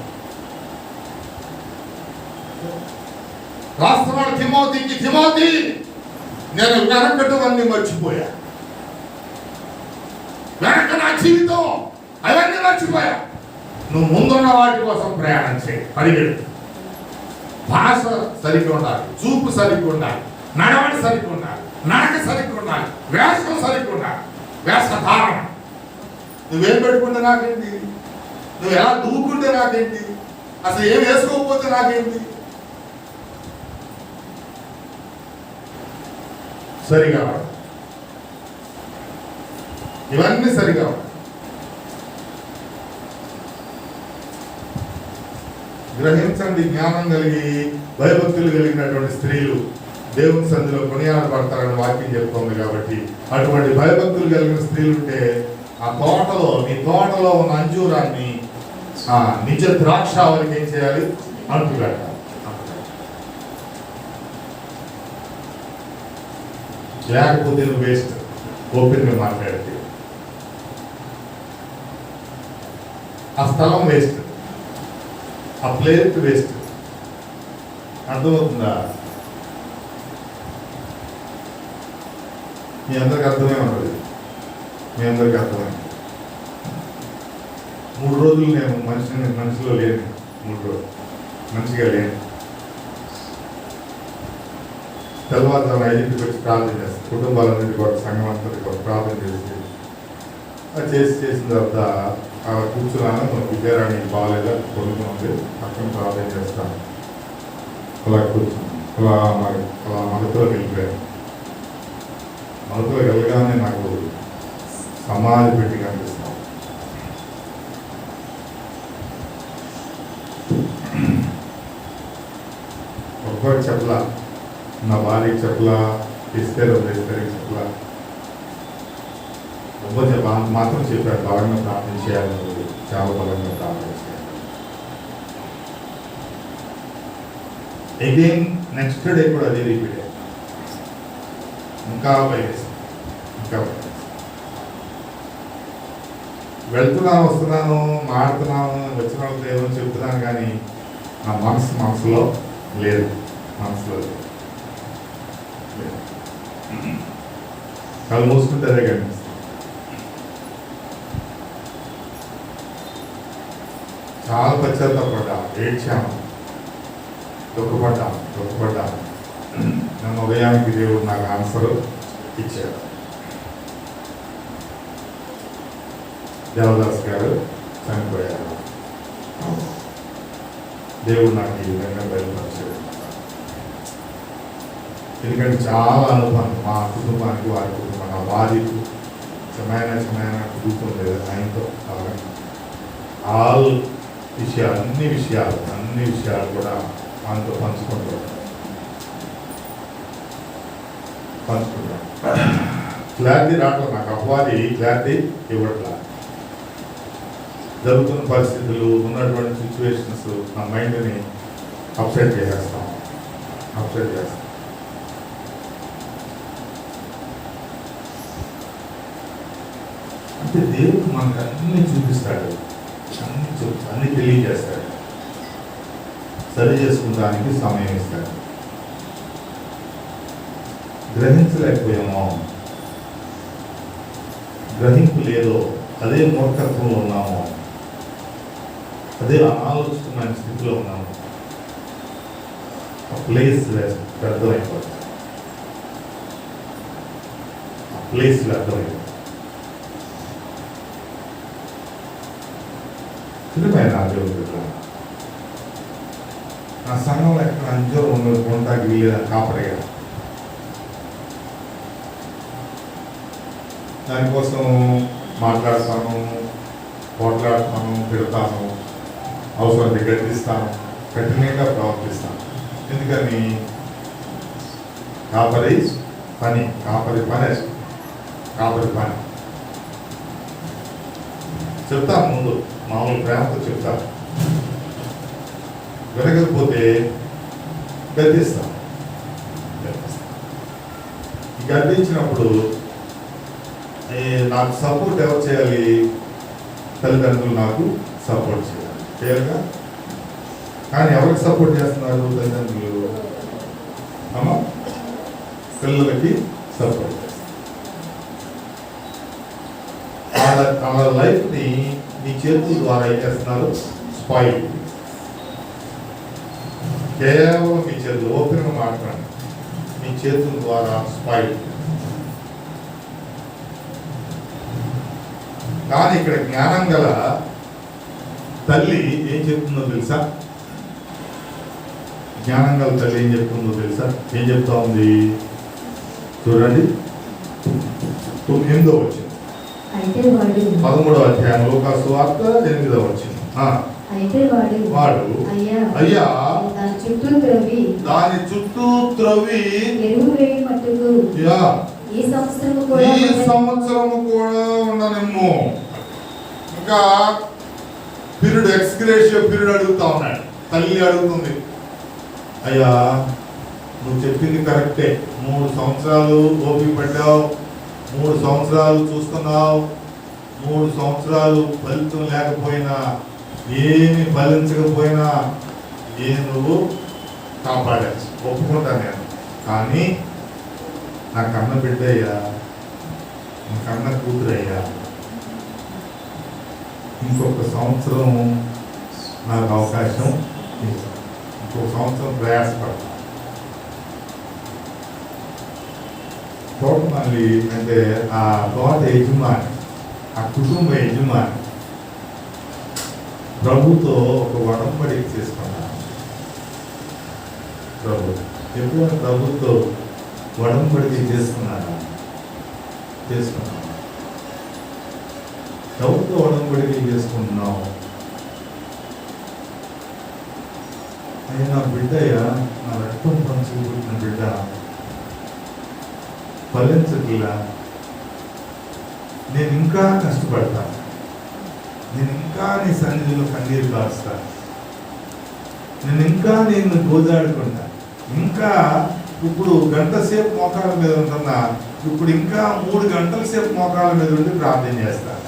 రాస్తున్నాడు తిమోతికి, తిమోతి నేను వెనకటివన్నీ మర్చిపోయా, వెనక నా జీవితం అవన్నీ మర్చిపోయా. నువ్వు ముందున్న వాటి కోసం ప్రయాణం చేయి, పరిగెడు. భాష సరిగ్గా ఉండాలి, చూపు సరిగ్గా ఉండాలి, నడవడి సరిగ్గా ఉండాలి, నడక సరిగ్గా ఉండాలి, వేషం సరిగ్గా ఉండాలి, వేషధారణ. నువ్వేం పెట్టుకుంటే నాకేంటి, నువ్వు ఎలా దూకుంటే నాకేంటి, అసలు ఏం వేసుకోకపోతే నాకేంటి. సరిగా వాడు, ఇవన్నీ సరిగా వాడు. గ్రహించండి, జ్ఞానం కలిగి భయభక్తులు కలిగినటువంటి స్త్రీలు దేవుని సంధిలో కొనియాడబడతారని వాక్యం చెప్తోంది. కాబట్టి అటువంటి భయభక్తులు కలిగిన స్త్రీలు ఉంటే ఆ తోటలో, మీ తోటలో ఉన్న అంజూరాన్ని నిజ ద్రాక్షావళికి ఏం చేయాలి, అంటుపెట్టాలి. లేకపోతే నువ్వు వేస్ట్. ఓపెన్గా మాట్లాడితే ఆ స్థలం వేస్ట్, ఆ ప్లేట్ వేస్ట్. అర్థమవుతుందా? మీ అందరికి అర్థమే ఉండదు, మీ అందరికి అర్థమే. 3 రోజులు నేను మనిషిలో లేను, 3 రోజులు మంచిగా లేను. తెల్లవారుజామున 5ంటికి వచ్చి ప్రార్థన చేస్తాను, కుటుంబాలన్నింటి కూడా, సంఘం అంతటి కూడా ప్రార్థన చేసి అది చేసిన తర్వాత కూర్చున్నాను. విద్యారాణి బాగాలేదా, కొడుకునుంది, పక్కన ప్రార్థన చేస్తాను. అలా కూర్చున్నాను, అలా మగతలోకి వెళ్ళిపోయాను. మగతలోకి వెళ్ళగానే నాకు సమాధి పెట్టి కనిపిస్తాను. ఒక్కటి చెప్పలా, నా భార్యకి చెప్పలా, ఇస్తారు చెప్పలా, మాత్రం చెప్పారు బలంగా ప్రార్థన చేయాలని, చాలా బలంగా ప్రార్థన చేయాలి. అగైన్ నెక్స్ట్ డే కూడా అదే రిపీట్ అయ్యింది. ఇంకా వెళ్తున్నాను, వస్తున్నాను, మాడుతున్నాను, వచ్చిన వాళ్ళకి ఏమో చెప్తున్నాను, కానీ నా మనసులో లేదు, మనసులో లేదు. కళ్ళు మూసుకుంటే అదే కనిపిస్తుంది. చాలా పశ్చాత్తపడ్డా, ఏడ్చాను, దుఃఖపడ్డా. నన్ను ఉదయానికి దేవుడు నాకు ఆన్సర్ ఇచ్చాడు. దేవదాస్ గారు చనిపోయారు. దేవుడు నాకు ఈ విధంగా బయలుపరిచాడు. ఎందుకంటే చాలా అనుభవం మా కుటుంబానికి, వారి కుటుంబం, నా భార్యకు సమయన కుదురుతుంది ఆయనతో. ఆల్ విషయాలు, అన్ని విషయాలు కూడా ఆయనతో పంచుకుంటాం. క్లారిటీ రావట్లేదు నాకు, అపవాది క్లారిటీ ఇవ్వట్లా. జరుగుతున్న పరిస్థితులు, ఉన్నటువంటి సిచ్యువేషన్స్ నా మైండ్ని అప్సెట్ చేసేస్తాం. అంటే దేవుడు మనకు అన్ని చూపిస్తాడు, అన్ని తెలియజేస్తాడు, సరి చేసుకుంటానికి సమయం ఇస్తాడు. గ్రహించలేకపోయామో, గ్రహింపు లేదో, అదే మూర్ఖత్వంలో ఉన్నామో, అదే ఆలోచిస్తున్న స్థితిలో ఉన్నాము, ఆ ప్లేస్ వ్యర్థమైపోతుంది. సులభమైన దేవుడు నా సంఘంలో ఎక్కడ అంజూరం ఉండటానికి వీలేదని కాపాడగా, దానికోసం మాట్లాడతాను, పోట్లాడతాను, తిడతాను, అవసరం గద్దిస్తాను, కఠినంగా ప్రవర్తిస్తాను. ఎందుకని? కాపరి పని చెప్తాను, ముందు మామూలు ప్రేమతో చెప్తాను. వినకపోతే గద్దిస్తాం. గద్దించినప్పుడు నాకు సపోర్ట్ ఎవరు చేయాలి? తల్లిదండ్రులు నాకు సపోర్ట్ చేయాలిగా. కానీ ఎవరికి సపోర్ట్ చేస్తున్నారు తల్లిదండ్రులు? అమ్మ పిల్లలకి సపోర్ట్ చేస్తారు. వాళ్ళ లైఫ్ని నీ చేతుల ద్వారా ఏం చేస్తున్నారు? స్పాయిల్. కేవలం మీ చేతులు, ఓపెన్గా మాట్లాడండి, మీ చేతుల ద్వారా స్పాయిల్. కానీ ఇక్కడ జ్ఞానం గల తల్లి ఏం చెప్తుందో తెలుసా? జ్ఞానం గల తల్లి ఏం చెప్తుందో తెలుసా? ఏం చెప్తా ఉంది చూడండి. 8వ వచనం, 13వ అధ్యాయం లూకా సువార్త 8వ వచనం. వాడు అయ్యా దాని చుట్టూ త్రవ్వి ఎరువు వేయి మట్టుకు ఈ సంవత్సరము కూడా ఉండనేమో. ఇంకా పీరియడ్ ఎక్స్గ్రేషియో పీరియడ్ అడుగుతా ఉన్నాడు. తల్లి అడుగుతుంది, అయ్యా నువ్వు చెప్పింది కరెక్టే, 3 సంవత్సరాలు ఓపిక పడ్డావు, 3 సంవత్సరాలు చూస్తున్నావు, 3 సంవత్సరాలు ఫలితం లేకపోయినా, ఏమి ఫలించకపోయినా నువ్వు కాపాడచ్చు, ఒప్పుకుంటా నేను. కానీ నా కన్న బిడ్డ అయ్యా, నా కన్న కూతురయ్యా, ఇంకొక సంవత్సరం నాకు అవకాశం, ఇంకొక సంవత్సరం ప్రయాసపడతా. తోటమాలి అంటే ఆ తోట యజమాని, ఆ కుటుంబ యజమాని ప్రభుతో ఒక ఒడంబడిక చేసుకున్నాను. ప్రభు ఎప్పుడైనా ప్రభుతో ఒడంబడిక చేసుకున్నాను. ఎవరితో ఒడంబడిక చేసుకుంటున్నావు? అయ్యా నా బిడ్డయ్యా, నా రక్తం పంచుకుంటున్న బిడ్డ ఫలించట్లా, నేను ఇంకా కష్టపడతాను, నేను ఇంకా నీ సన్నిధిలో కన్నీరు కాస్తాను, నేను ఇంకా నిన్ను గోజాడుకుంటా, ఇంకా ఇప్పుడు గంట సేపు మోకాళ్ళ మీద ఉంటున్నా, ఇప్పుడు ఇంకా 3 గంటల సేపు మోకాళ్ళ మీద ఉండి ప్రార్థన చేస్తాను.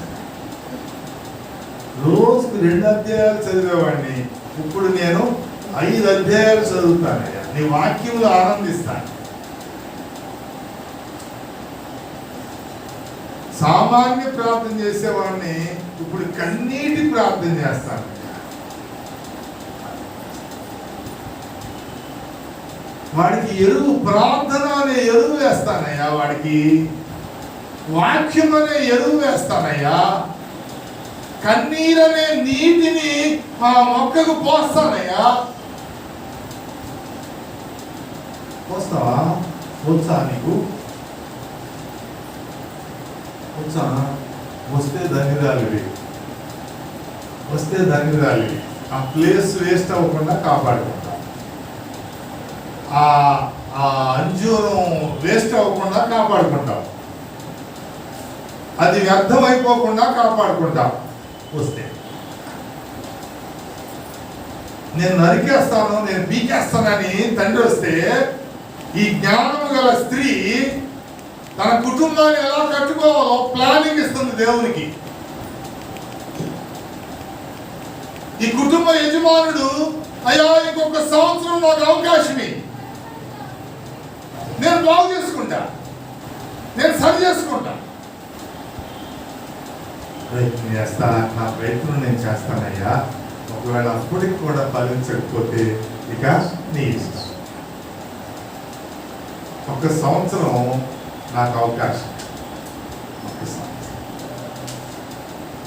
రోజుకు 2 అధ్యాయాలు చదివేవాడిని, ఇప్పుడు నేను 5 అధ్యాయాలు చదువుతానయ్యా, నీ వాక్యంలో ఆనందిస్తాను. సామాన్య ప్రార్థన చేసేవాడిని ఇప్పుడు కన్నీటి ప్రార్థన చేస్తాను. వాడికి ఎరువు, ప్రార్థన అనే ఎరువు వేస్తానయ్యా, వాడికి వాక్యం అనే ఎరువు వేస్తానయ్యా, కన్నీరనే నీటిని మా మొక్కకు పోస్తానయ్యా. పోస్తావా? వచ్చా నీకు? వచ్చా? వస్తే ధన్యరాలివి, ఆ ప్లేస్ వేస్ట్ అవ్వకుండా కాపాడుకుంటా, ఆ అంజూరం వేస్ట్ అవ్వకుండా కాపాడుకుంటాం, అది వ్యర్థం అయిపోకుండా కాపాడుకుంటాం. వస్తే నేను నరికేస్తాను, నేను పీకేస్తానని తండ్రి వస్తే, ఈ జ్ఞానం గల స్త్రీ తన కుటుంబాన్ని ఎలా కట్టుకోవాలో ప్లానింగ్ ఇస్తుంది దేవునికి. ఈ కుటుంబ యజమానుడు, అయ్యా ఇంకొక సంవత్సరం నాకు అవకాశమే, నేను బాగు చేసుకుంటా, నేను సరి చేసుకుంటా, ప్రయత్నం చేస్తా, నా ప్రయత్నం నేను చేస్తానయ్యా. ఒకవేళ అప్పటికి కూడా ఫలించకపోతే ఇక నీ ఇష్టం. 1 సంవత్సరం నాకు అవకాశం, 1 సంవత్సరం.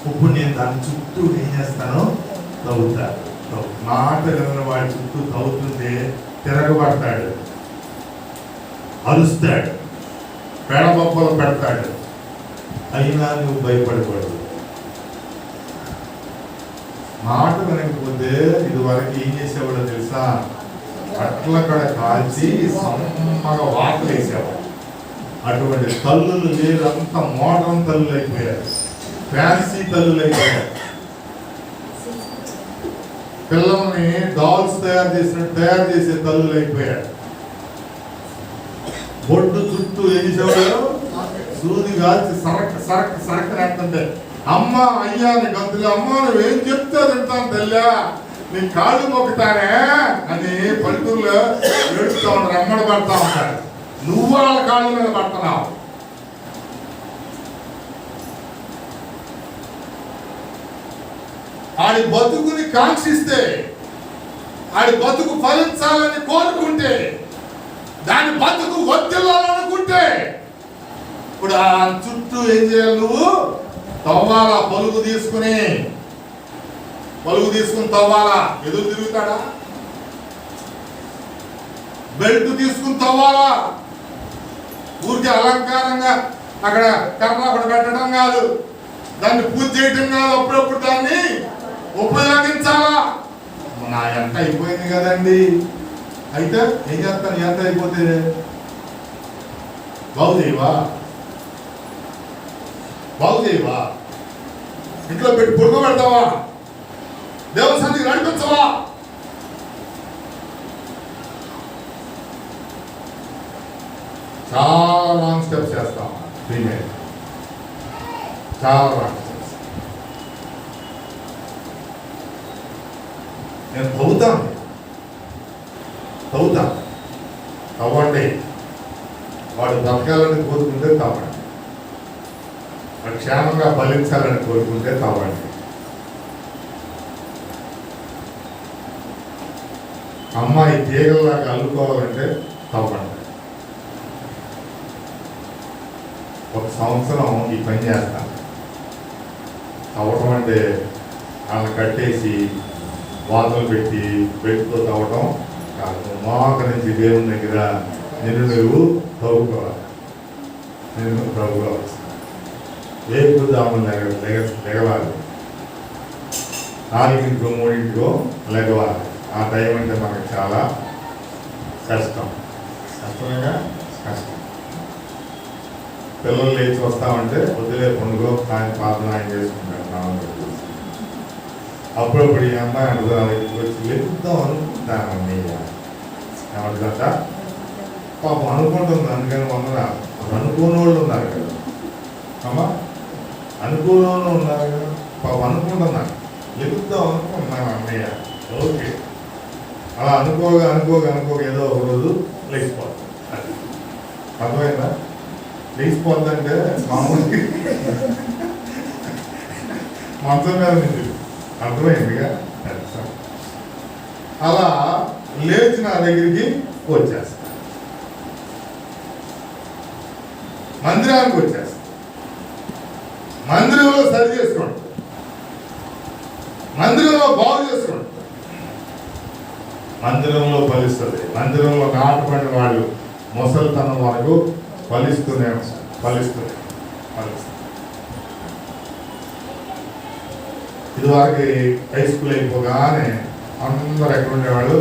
ఇప్పుడు నేను దాని చుట్టూ ఏం చేస్తాను? తవ్వుతాడు. మాట విన్న వాడి చుట్టూ తవ్వుతుంటే తిరగబడతాడు, అరుస్తాడు, పెడబొబ్బలు పెడతాడు. అయినా నువ్వు భయపడకూడదు. మాట వినకపోతే ఇదివరకు ఏం చేసేవాడో తెలుసా? అట్లక్కడ కాల్చి సమ్మగా వాటలు వేసేవాడు. అటువంటి తల్లులు లేదు, అంత మోడర్న్ తల్లులు అయిపోయారు, ఫ్యాన్సీ తల్లులు అయిపోయారు. పిల్లల్ని డాల్స్ తయారు చేసే తల్లులు అయిపోయాడు. బొడ్డు చుట్టూ ఎగిసేవాడు సూది కాల్చి సరక్ నేస్తుంటే అమ్మ అయ్యా నీ గంతులు అమ్మ నువ్వేం చెప్తే తింటాను తెల్లా నీ కాళ్ళు మొక్కుతానే అని పల్లెటూరులో ఏడుస్తూ ఉంటారు, అమ్మడి పడతా ఉంటాడు. నువ్వు వాళ్ళ కాళ్ళ మీద పడుతున్నావు. ఆడి బతుకుని కాంక్షిస్తే, ఆడి బతుకు ఫలించాలని కోరుకుంటే, దాని బతుకు వర్ధిల్లాలనుకుంటే ఇప్పుడు ఆ చుట్టూ ఏం చేయాలి? నువ్వు తవ్వాలా, పలుగు తీసుకుని తవ్వాలా. ఎదురు తిరుగుతాడా? బెల్ట్ తీసుకుని తవ్వాలా. ఊరికి అలంకారంగా అక్కడ కర్ర ఒకటి పెట్టడం కాదు, దాన్ని పూజ చేయటం కాదు, అప్పుడప్పుడు దాన్ని ఉపయోగించాలా. నా ఎంత అయిపోయింది కదండి. అయితే ఏం చేస్తాను? ఎంత అయిపోతే బాగు చేయవా? ఇంట్లో పెట్టి పురుగు పెడతావా? దేవస్థానికి నడిపించవా? చాలా రాంగ్ స్టెప్స్ చేస్తాం. చాలా రాంగ్ స్టెప్స్. నేను తవ్వండి. వాడు బ్రతకాలని కోరుకుంటే తవ్వండి, వాడు క్షేమంగా ఫలించాలని కోరుకుంటే తవ్వండి. అమ్మాయి తీగల్లాగా అల్లుకోవాలంటే తవ్వండి. ఒక సంవత్సరం ఈ పని చేస్తాను. తవ్వటం అంటే వాళ్ళని కట్టేసి వాతలు పెట్టుతో తవ్వటం కాదు. మోక నుంచి దేవుని దగ్గర నువ్వు తవ్వుకోవాలి. వేపుదాము లెగవాలి. 4 3 లెగవాలి. ఆ టైం అంటే మనకు చాలా కష్టమేగా. పిల్లలు లేచి వస్తామంటే వద్దులే పండుగ ఆయన ప్రార్థన ఆయన చేసుకుంటారు. అప్పుడప్పుడు ఈ అమ్మాయి అనుకున్నాను వచ్చి లేపుద్దాం అనుకుంటాను. అన్నయ్య ఏమంటుందంట, పాపం అనుకుంటుంది. అందుకని వందన అనుకోని వాళ్ళు ఉన్నారు కదా అమ్మా, అనుకోని వాళ్ళు ఉన్నారు కదా, పాపం అనుకుంటున్నాను లేపుద్దాం అనుకుంటున్నాను అన్నయ్య. ఓకే, అలా అనుకోగా ఏదో ఒక రోజు లేచిపోతుంది. అది అర్థమైందా? లేచిపోతుందంటే మామూలుగా మంచం మీద నుంచి అర్థమైందిగా. అలా లేచి నా దగ్గరికి వచ్చేస్తా, మందిరానికి వచ్చేస్తా. మందిరంలో సరి చేసుకోండి, మందిరంలో బాగు చేసుకోండి. మందిరంలో ఫలిస్తుంది. మందిరంలో నాటపడిన వాళ్ళు ముసలితనం వరకు ఫలిస్తూనే ఇది వారికి హై స్కూల్ అయిపోగానే అందరూ ఎక్కడ ఉండేవాళ్ళు?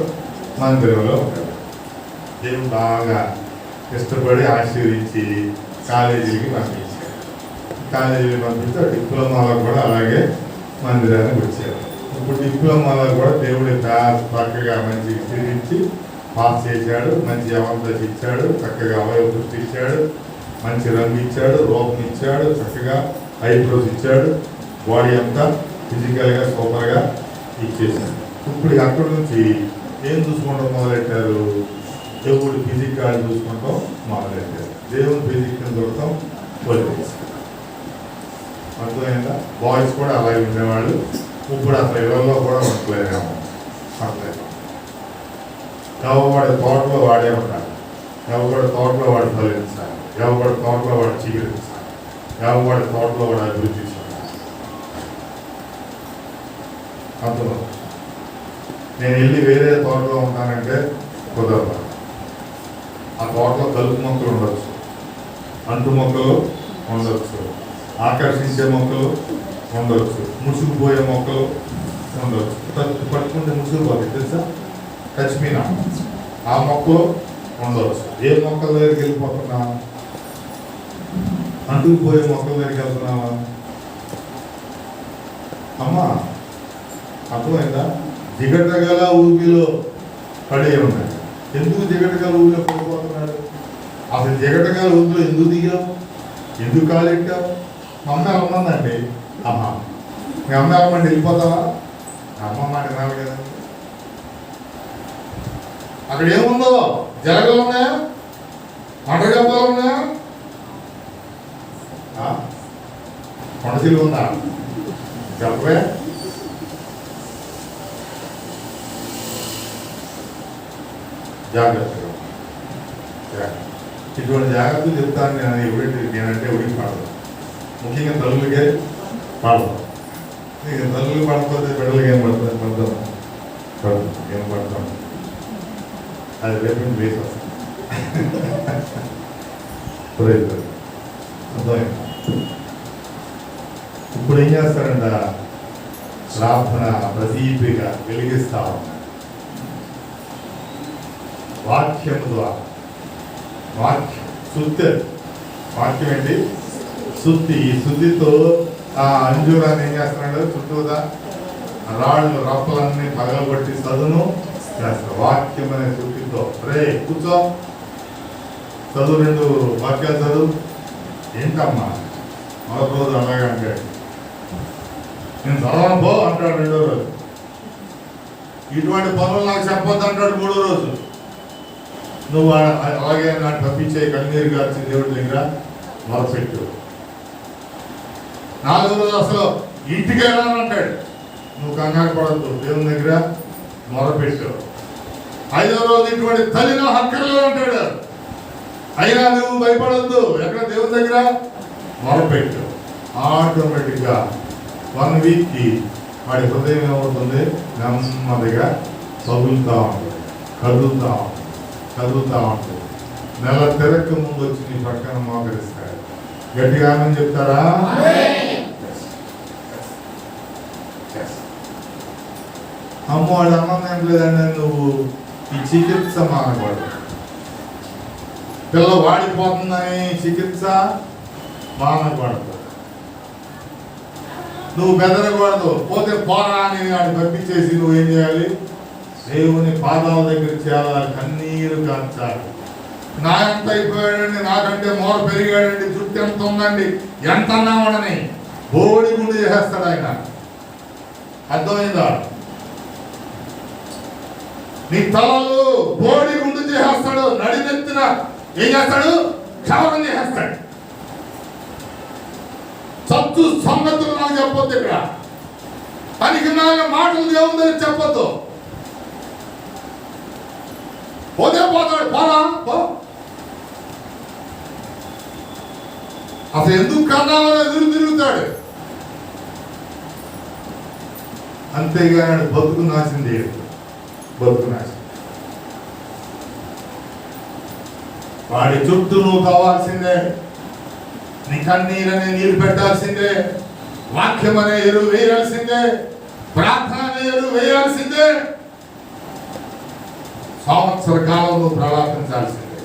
మందిరంలో ఉండేవాళ్ళు. దేవుడు బాగా ఇష్టపడి ఆశీర్వించి కాలేజీలకి పంపించి డిప్లొమాలో కూడా అలాగే మందిరానికి వచ్చారు. ఇప్పుడు డిప్లొమాలో కూడా దేవుడు చక్కగా మంచి తిరిగించి పాస్ చేశాడు, మంచి అవంతసి ఇచ్చాడు, చక్కగా అవయవ పుష్టి ఇచ్చాడు, మంచి రంగు ఇచ్చాడు, రూపం ఇచ్చాడు, చక్కగా ఐబ్రోస్ ఇచ్చాడు, బాడీ అంతా ఫిజికల్గా సూపర్గా ఇచ్చేసాడు. ఇప్పుడు అక్కడి నుంచి ఏం చూసుకోవడం మొదలెట్టారు? దేవుడు ఫిజిక్ కార్డు చూసుకుంటాం మొదలెట్టారు. దేవుడు ఫిజిక్ని చూడటం వదిలేసారు. అర్థమైందా? బాయ్స్ కూడా అలాగే ఉండేవాళ్ళు. ఇప్పుడు అసలు ఇళ్లలో కూడా ఉండలేదేమో. అట్లేదు. ఎవరి తోటలో వాడే ఉంటాడు, ఎవరి తోటలో వాడు ఫలించాలి, ఎవరి తోటలో వాడు చిగురించాలి, ఎవరి తోటలో వాడు అభివృద్ధి చేయాలి. అర్థం. నేను వెళ్ళి వేరే తోటలో ఉంటానంటే కుదరదు. ఆ తోటలో కలుపు మొక్కలు ఉండొచ్చు, అంటు మొక్కలు ఉండొచ్చు, ఆకర్షించే మొక్కలు ఉండొచ్చు, ముసుగుపోయే మొక్కలు ఉండొచ్చు. పట్టుకుంటే ముసుగుపోతాయి తెలుసా? టచ్మీనా ఆ మొక్కలు ఉండవచ్చు. ఏ మొక్కల దగ్గరికి వెళ్ళిపోతున్నావా? అంటుకుపోయే మొక్కల దగ్గరికి వెళ్తున్నావా? అమ్మా అర్థమైందా? జిగటగల ఊపిలో పడే ఉన్నాడు. ఎందుకు జిగటగల ఊపిలో పడిపోతున్నాడు? అసలు జిగటగల ఊపిలో ఎందుకు దిగావు? ఎందుకు కాలెట్టావు? మా అమ్మ వెళ్ళమందండి. అమ్మ మీ అమ్మ వెళ్ళమండి వెళ్ళిపోతావా? అమ్మ మాట వినాలి కదా. అక్కడ ఏముందో? జలగలు ఉన్నాయా? మంటగబ్బాలు ఉన్నాయా? కొండచిల్లు ఉందా? చెప్పవే. జాగ్రత్తగా ఇటువంటి జాగ్రత్తలు చెప్తాను నేనంటే ఉడికి పడదు. ముఖ్యంగా తల్లులకే పడదు. ఇక తల్లులు పడకపోతే బిడ్డలకి ఏం పడుతుంది? పడదు ఏం పడతాం. అది రేపు వేసి వస్తుంది. ఇప్పుడు ఏం చేస్తారంట? ప్రార్థన ప్రదీపిగా వెలిగిస్తా ఉన్నారు వాక్యం ద్వారా. వాక్యం శుద్ధి. వాక్యం ఏంటి? శుద్ధి. ఈ శుద్ధితో ఆ అంజూరాన్ని ఏం చేస్తున్నాడు? చుట్టూదా రాళ్ళు రప్పలన్నీ పగలగొట్టి చదువును చేస్తారు. వాక్యం అనే శుద్ధితో. రే కూర్చో, చదువు, 2 వాక్యాలు చదువు. ఏంటమ్మా మరొక రోజు అలాగే అంటాడు. నేను చదవను పో అంటాడు 2వ రోజు. ఇటువంటి పనులు నాకు చెప్పొద్దు అంటాడు 3వ రోజు. నువ్వు అలాగే నాకు పంపించే కన్నీరు గార్చి దేవుడి దగ్గర మొదలుపెట్టు. 4వ రోజు అసలు ఇంటికి వెళ్ళాలంటాడు. నువ్వు కంగారు పడద్దు, దేవుని దగ్గర మొదలుపెట్టు. 5వ రోజు ఇటువంటి తల్లి నా హక్కర్లు అంటాడు. అయినా నువ్వు భయపడద్దు, ఎక్కడ దేవుని దగ్గర మొదలుపెట్టు. ఆటోమేటిక్గా 1 వీక్కి వాడి హృదయం ఏమవుతుంది? నెమ్మదిగా చదువుతూ ఉంటుంది, కదులుతూ ఉంటుంది. నెల తిరక్క ముందు వచ్చి నీ పక్కన మోకరిస్తాడు. గట్టిగా అని చెప్తారా? అమ్మ వాడు అన్నం ఏం లేదండి, నువ్వు ఈ చికిత్స మానకూడదు. పిల్ల వాడిపోతుందని చికిత్స మానకూడదు. నువ్వు బెదరకూడదు. పోతే పోరా అని వాడిని పంపించేసి నువ్వేం చేయాలి? దేవుని పాదాల దగ్గర చేయాలి, కన్నీరు కాల్చాలి. నా ఎంత అయిపోయాడండి, నాకంటే మోర పెరిగాడండి, జుట్టు ఎంత ఉందండి, ఎంత అన్నామని బోడి గుండు చేసేస్తాడు ఆయన. అర్థమైందా? నీ తలలు బోడి గుండు చేసేస్తాడు. నడినెత్తిన ఏం చేస్తాడు? క్షవరం చేసేస్తాడు. సత్తు సంగతులు నాకు చెప్పొద్దు. ఇక్కడ పనికి మాటలు దేవుందని చెప్పొద్దు. పోతే పోతాడు, పోరా పో. అసలు ఎందుకు కన్నామని ఎదురు తిరుగుతాడు. అంతేగాని బతుకు నాశనం చేయడు. బతుకు నాశనం. వాడి చుట్టూ నువ్వు తవ్వాల్సిందే. నీ కన్నీరనే నీళ్ళు పెట్టాల్సిందే. వాక్యం అనే ఎరువు వేయాల్సిందే. ప్రార్థన అనే ఎరువు వేయాల్సిందే. సంవత్సర కాలం నువ్వు ప్రలాపించాల్సిందే.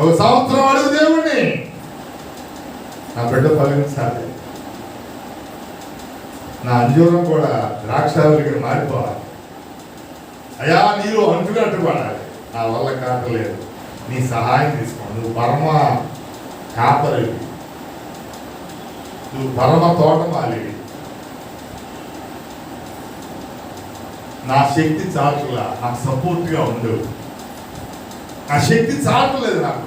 ఒక సంవత్సరం అడుగు దేవుణ్ణి, నా బిడ్డ ఫలించాలి, నా అంజూరం కూడా ద్రాక్షావళికి మారిపోవాలి. అయ్యా నీరు అంటున్నట్టు పడాలి. నా వల్ల కాటలేదు, నీ సహాయం తీసుకోండి. నువ్వు పరమ కాపరివి, నువ్వు పరమ తోటమాలివి. నా శక్తి చాటులా, నాకు సపోర్ట్గా ఉండు. నా శక్తి చాటలేదు నాకు,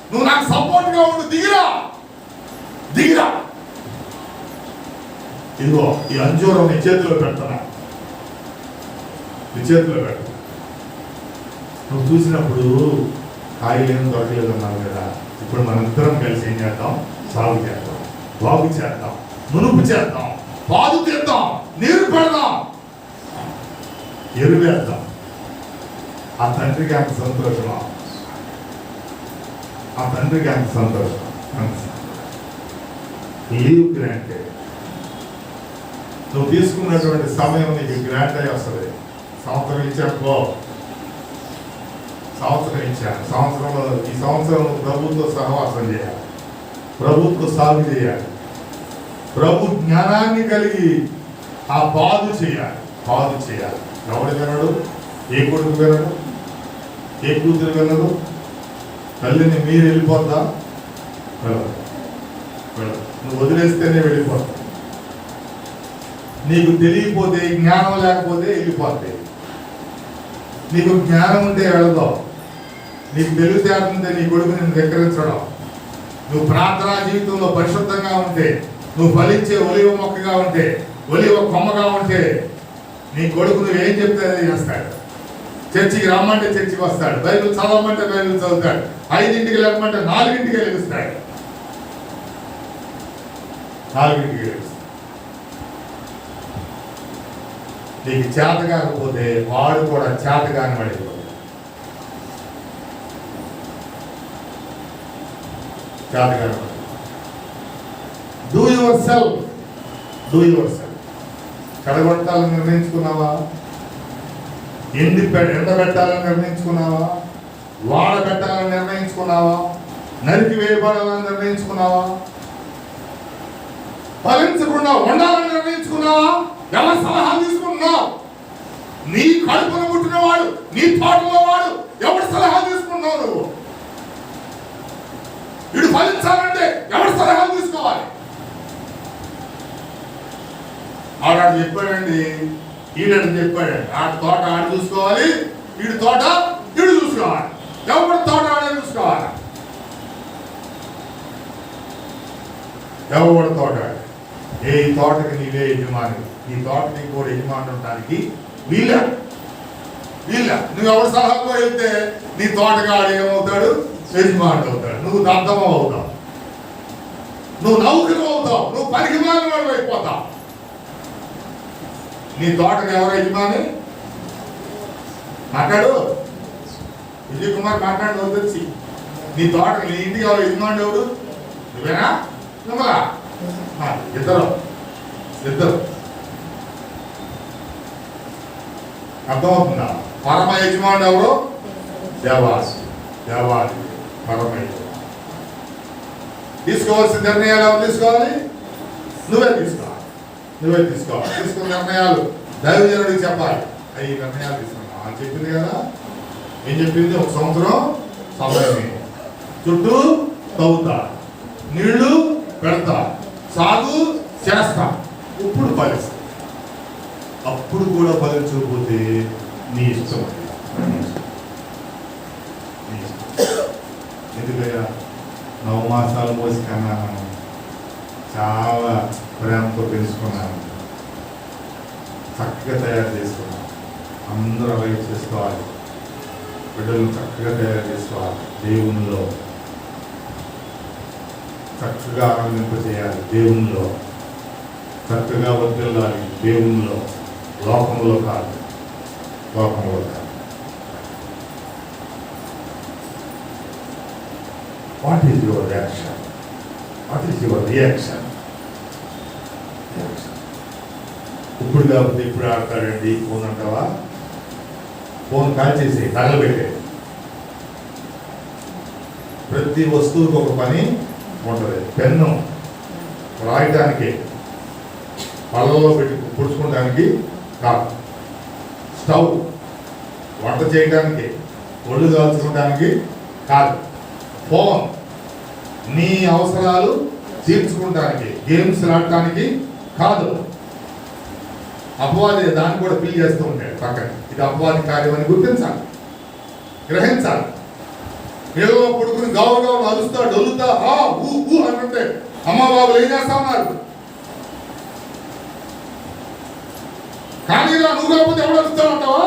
నువ్వు నాకు సపోర్ట్గా ఉండు. దిగిరా దిగిరా. ఇదిగో ఈ అంజూరం నీ చేతిలో పెడతానా, నీ చేతిలో పెడతా. నువ్వు చూసినప్పుడు కాయలు ఏం దొరకలేదు అన్నావు కదా. ఇప్పుడు మనందరం కలిసి ఏం చేద్దాం? సాగు చేద్దాం, బాగు చేద్దాం, మునుపు చేద్దాం, పాదు తీద్దాం, నీరు పెడదాం, ఎరువేద్దాం. ఆ తండ్రికి అంత సంతోషమా? ఆ తండ్రికి అంత సంతోషం. Leave granted. నువ్వు తీసుకున్నటువంటి సమయం నీకు గ్రాంట్ అయి వస్తుంది. సంవత్సరం ఇచ్చానుకో, సంవత్సరం ఇచ్చాను. సంవత్సరంలో ఈ సంవత్సరం ప్రభుత్వ సహవాసం చేయాలి, ప్రభుత్వ సాగు చేయాలి, ప్రభు జ్ఞానాన్ని కలిగి ఆ బాధ చేయాలి. ఎవడు వినడు? ఏ కొడుకు వినడు? ఏ కూతురు వినడు? తల్లిని మీరు వెళ్ళిపోద్దా? వెళ్ళదు. నువ్వు వదిలేస్తేనే వెళ్ళిపోతా. నీకు తెలియకపోతే, జ్ఞానం లేకపోతే వెళ్ళిపోతాయి. నీకు జ్ఞానం ఉంటే వెళదావు. నీకు తెలివితేటలు ఉంటే నీ కొడుకు నిన్ను ధిక్కరించడం. నువ్వు ప్రార్థనా జీవితంలో పరిశుద్ధంగా ఉంటే, నువ్వు ఫలించే ఒలివ మొక్కగా ఉంటే, ఒలివ కొమ్మగా ఉంటే, నీ కొడుకు నువ్వేం చెప్తే అదే చేస్తాడు. చర్చికి రమ్మంటే చర్చికి వస్తాడు. బైబిల్ చదవమంటే బైబిల్ చదువుతాడు. 5ంటికి లేకపోతే 4ంటికి లెగుస్తాడు. 4ంటికి లెగుస్తాడు. నీకు చేత కాకపోతే వాడు కూడా చేత కాని వాడిపోతాడు. చేత కాని వాడు. Do yourself. కడగొట్టాలని నిర్ణయించుకున్నావా? ఎండబెట్టాలని నిర్ణయించుకున్నావా? వాడబెట్టాలని నిర్ణయించుకున్నావా? నరికి వేయబడాలని నిర్ణయించుకున్నావా? ఫలించకుండా ఉండాలని నిర్ణయించుకున్నావా? ఎవరి సలహా తీసుకున్నావు? నీ కడుపున పుట్టినవాడు, నీ తోటలో వాడు ఎవరి సలహా తీసుకున్నావు? నువ్వు వీడు ఫలించాలంటే ఎవరి సలహా తీసుకోవాలి? ఆడాడు చెప్పాడండి, ఈడని చెప్పాడండి. ఆడ తోట ఆడు చూసుకోవాలి, వీడి తోట వీడు చూసుకోవాలి. ఎవరి తోట ఆడే చూసుకోవాలి. ఎవరి తోట? ఏ తోటకి నీవే యజమాని. ఈ తోటకి కూడా యజమాని ఉండడానికి వీళ్ళ నువ్వు ఎవరి సలహాతో వెళ్తే నీ తోటగాడు ఏమవుతాడు? యజమానుడు అవుతాడు. నువ్వు దద్దమం అవుతావు, నువ్వు నౌకరు అవుతావు, నువ్వు పనికి మాలిన అయిపోతావు. నీ తోటకి ఎవరు యజమాని? మాట్లాడు విజయ్ కుమార్, మాట్లాడు. వచ్చి నీ తోటకి, నీ ఇంటికి ఎవరు యజమాని? ఎవడు? నువ్వేనా? నువ్వా? ఇద్దరు అర్థమవుతుందా? పరమ యజమానుడు ఎవరు? దేవాది పరమ యజమానుడు. తీసుకోవాల్సిన నిర్ణయాలు ఎవరు తీసుకోవాలి? నువ్వే తీసుకోవాలి. తీసుకున్న నిర్ణయాలు దైవజనుడికి చెప్పాలి. అవి నిర్ణయాలు తీసుకున్నా చెప్పింది కదా. ఏం చెప్పింది? 1 సంవత్సరం సమయమే, చుట్టూ తవ్వుతా, నీళ్లు పెడతా, సాగు చేస్తా, ఇప్పుడు ఫలిస్తా. అప్పుడు కూడా ఫలించకపోతే నీ ఇష్టం. ఎందుకయ్యా? 9 మాసాలు మోసి కన్నాను, చాలా ప్రేమతో పెంచుకున్నాను, చక్కగా తయారు చేసుకున్నాను. అందరూ అలాగే చేసుకోవాలి. బిడ్డలను చక్కగా తయారు చేసుకోవాలి. దేవునిలో చక్కగా ఆనందింపజేయాలి. దేవునిలో చక్కగా వర్తిల్లాలి. దేవునిలో, లోకంలో కాదు. What is your reaction? ఇప్పుడు కాకపోతే ఇప్పుడు ఆడతాడండి. ఫోన్ అంటావా? ఫోన్ కాల్ చేసి తగలబెట్టే. ప్రతి వస్తువుకి ఒక పని ఉంటుంది. పెన్ను రాయటానికి, పళ్ళలో పెట్టి పుడుచుకోవడానికి కాదు. స్టవ్ వంట చేయడానికి, ఒళ్ళు దాల్చుకోవడానికి కాదు. ఫోన్ నీ అవసరాలు తీర్చుకోవడానికి, గేమ్స్ ఆడటానికి కాదు. అపవాది దాన్ని కూడా ఫీల్ చేస్తూ ఉంటాడు పక్కన. ఇది అపవాది కార్యం అని గుర్తించాలి, గ్రహించాలి. నీళ్ళలో పడుకుని గౌరవ అరుస్తా డొల్లుతా ఊ అంటుంటే అమ్మ బాబులు ఏం చేస్తా ఉన్నారు? కానీ ఇలా నువ్వు కాకపోతే ఎవరు అరుస్తా ఉంటావా?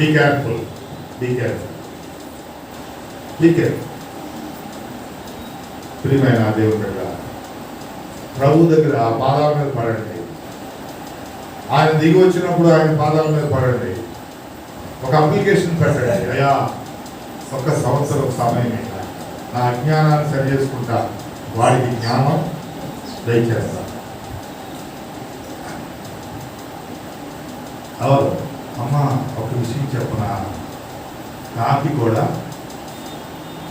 Be careful. ప్రియమైన దేవుని బిడ్డ, ప్రభు దగ్గర ఆ పాదాల మీద పడండి. ఆయన దిగి వచ్చినప్పుడు ఆయన పాదాల మీద పడండి. ఒక అప్లికేషన్ పెట్టండి. అయ్యా, 1 సంవత్సరం సమయం నా అజ్ఞానాన్ని సరి చేసుకుంటా, వాడికి జ్ఞానం దయచేస్తా. అవును అమ్మా, ఒక విషయం చెప్పనా? కాకి కూడా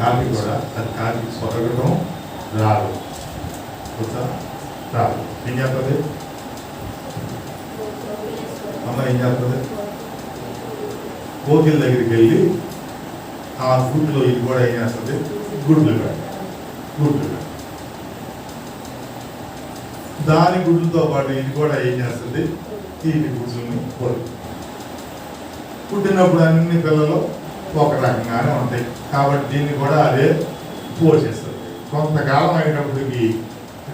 అది కాకి సొరగటం రాదు, రాదు. ఏం చేస్తుంది అమ్మ? ఏం చేస్తుంది? కోకిల దగ్గరికి వెళ్ళి ఆ గుడ్లో ఇది కూడా ఏం చేస్తుంది? గుడ్లు దాని గుడ్లతో పాటు ఇది కూడా ఏం చేస్తుంది? దీని గుడ్లని పుట్టినప్పుడు అన్ని పిల్లలు ఒక రకంగానే ఉంటాయి కాబట్టి దీన్ని కూడా అదే పోషిస్తుంది. కొంతకాలం అయినప్పటికీ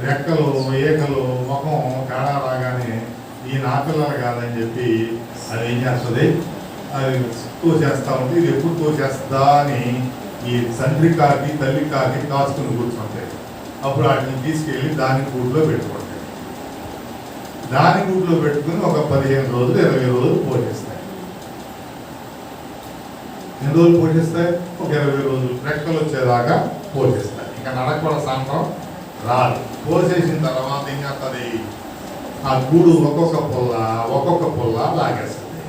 రెక్కలు ఏకలు ముఖం తేడా రాగానే ఈ నా పిల్లలు కాదని చెప్పి అది ఏం చేస్తుంది? అది తోచేస్తూ ఉంటే ఇది ఎప్పుడు తోచేస్తుందా అని ఈ తండ్రి కాకి తల్లి కాకి కాచుకుని కూర్చుంటాయి. అప్పుడు వాటిని తీసుకెళ్ళి దాని గూడులో పెట్టుకుంటాయి. దాని గూడులో పెట్టుకుని ఒక 15 రోజులు 20 రోజులు పోషిస్తాయి. ఎన్ని రోజులు పోషిస్తాయి? ఒక 20 రోజులు రెక్కలు వచ్చేదాకా పోషిస్తాయి. ఇంకా నడకూడ సాంతం రాదు. పోసేసిన తర్వాత ఏం చేస్తుంది? ఆ గూడు ఒక్కొక్క పుల్ల లాగేస్తుంది.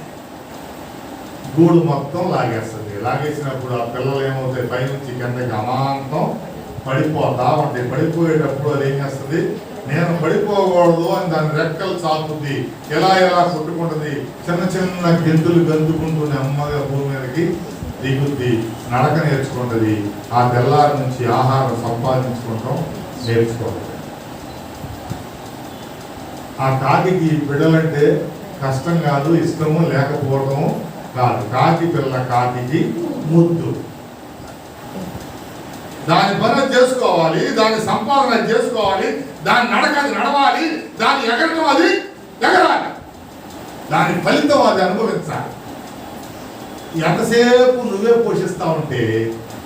గూడు మొత్తం లాగేస్తుంది. లాగేసినప్పుడు ఆ పిల్లలు ఏమవుతాయి? పైనుంచి కిందకి అమాంతం పడిపోతా ఉంటాయి. పడిపోయేటప్పుడు అది ఏం చేస్తుంది? నేను పడిపోకూడదు అని దాని రెక్కలు చాపుద్ది. ఎలా కొట్టుకుంటుంది. చిన్న గెంతులు గంతుకుంటూ నెమ్మదిగా భూమి మీదకి దిగుద్ది. నడక నేర్చుకుంటుంది. ఆ తెల్లారి నుంచి ఆహారం సంపాదించుకుంటాం నేర్చుకుంటుంది. ఆ కాకి బిడ్డలంటే కష్టం కాదు, ఇష్టము లేకపోవడము కాదు. కాకి పిల్ల కాకి ముద్దు. దాని పని చేసుకోవాలి, దాని సంపాదన చేసుకోవాలి, దాని నడక అది నడవాలి, దాని ఎగరటం అది ఎగరాలి, దాని ఫలితం అది అనుభవించాలి. ఎంతసేపు నువ్వే పోషిస్తా ఉంటే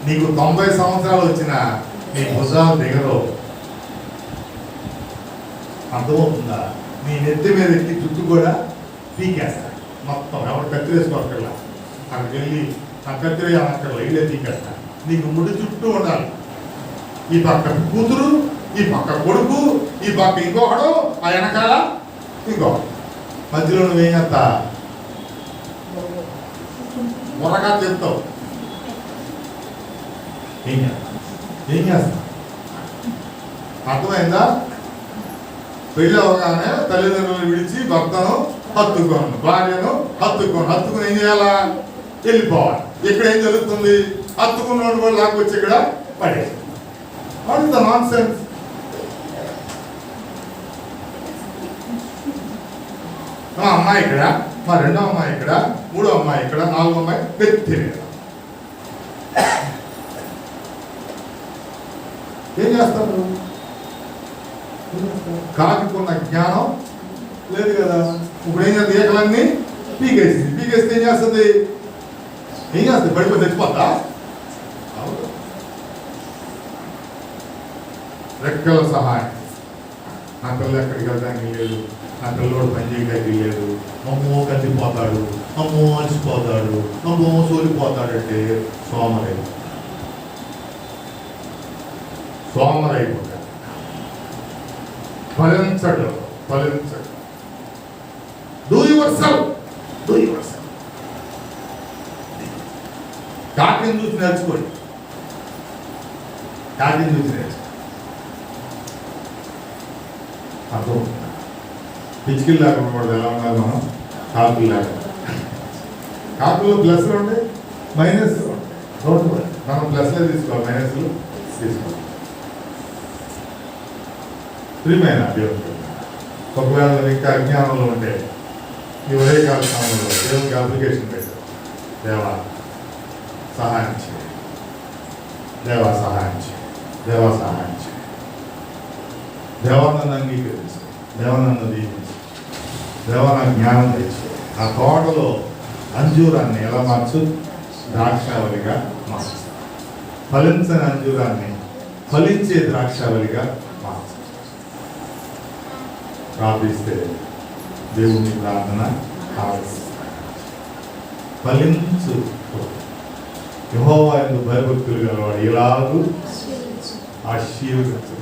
నీకు 90 సంవత్సరాలు వచ్చినా నీ భుజాలు దిగరు. అర్థమవుతుందా? నీ నెత్తి మీద ఎక్కి జుట్టు కూడా పీకేస్తా మొత్తం. ఎవరు కత్తిరేసుకోక్కర్లా, అక్కడికి వెళ్ళి ఆ కత్తిరే అనక్కర్లా, ఇదే పీకేస్తా. నీకు ముడి చుట్టూ ఉండాలి. ఈ పక్క కూతురు, ఈ పక్క కొడుకు, ఈ పక్క ఇంకొకడు, ఆ వెనకాల ఇంకొకడు, మధ్యలో నువ్వేం చేస్తా? మొరగా చెప్తావు. ఏం చేస్తా? అర్థమైందా? పెళ్ళి అవగానే తల్లిదండ్రులను విడిచి భర్తను హత్తుకోను, భార్యను హత్తుకుని ఏం చేయాలా? వెళ్ళిపోవాలి. ఇక్కడ ఏం జరుగుతుంది? హత్తుకున్నోడు కూడా లాక్కొచ్చి ఇక్కడ పడేది. What is the non sense? మా అమ్మాయి ఇక్కడ, మా రెండో అమ్మాయి ఇక్కడ, మూడో అమ్మాయి ఇక్కడ, నాలుగో అమ్మాయి వ్యక్తి. ఏం చేస్తారు? కాకున్న జ్ఞానం లేదు కదా. ఇప్పుడు ఏం చేస్తుంది? ఏకలన్నీ పీకేస్తే ఏం చేస్తుంది? పడిపోయి తెచ్చిపోతా? రెక్కల సహాయం. నా పిల్లలు ఎక్కడికి వెళ్ళడానికి లేదు, నా పిల్లోడు పని చేయడానికి లేదు, అమ్మో కందిపోతాడు, అమ్మో అలసిపోతాడు, అమ్మో సోలిపోతాడంటే సోమరైపోతాడు. ఫలించడు. Do yourself. కాకిని చూసి నేర్చుకోండి. అర్థం పిచ్చికిల్ లేకుండా కూడా ఎలా ఉండాలి మనం? కాకులు లేకుండా. కాకుల్లో ప్లస్లు ఉంటాయి, మైనస్లు ఉంటాయి. మనం ప్లస్లే తీసుకోవాలి, మైనస్లు తీసుకోవాలి. ప్రియమైన దేవుడు, ఒకవేళ ఇంకా అజ్ఞానంలో ఉంటే ఈ ఉదయకాల సమయంలో దేవునికి అప్లికేషన్ పెట్టారు. దేవా సహాయం చేయి, దేవా సహాయం చేయి. దేవానంద అంగీకరించు, దేవానంద దీవించు, దేవాన జ్ఞానం తెచ్చు. ఆ తోటలో అంజూరాన్ని ఎలా మార్చు? ద్రాక్షావళిగా మార్చు. ఫలించని అంజూరాన్ని ఫలించే ద్రాక్షావళిగా మార్చు. ప్రార్థిస్తే దేవుని ప్రార్థన ఫలించు. యెహోవా యందు భయభక్తులు గలవాడు ఇలాగూ ఆశీర్వదించు.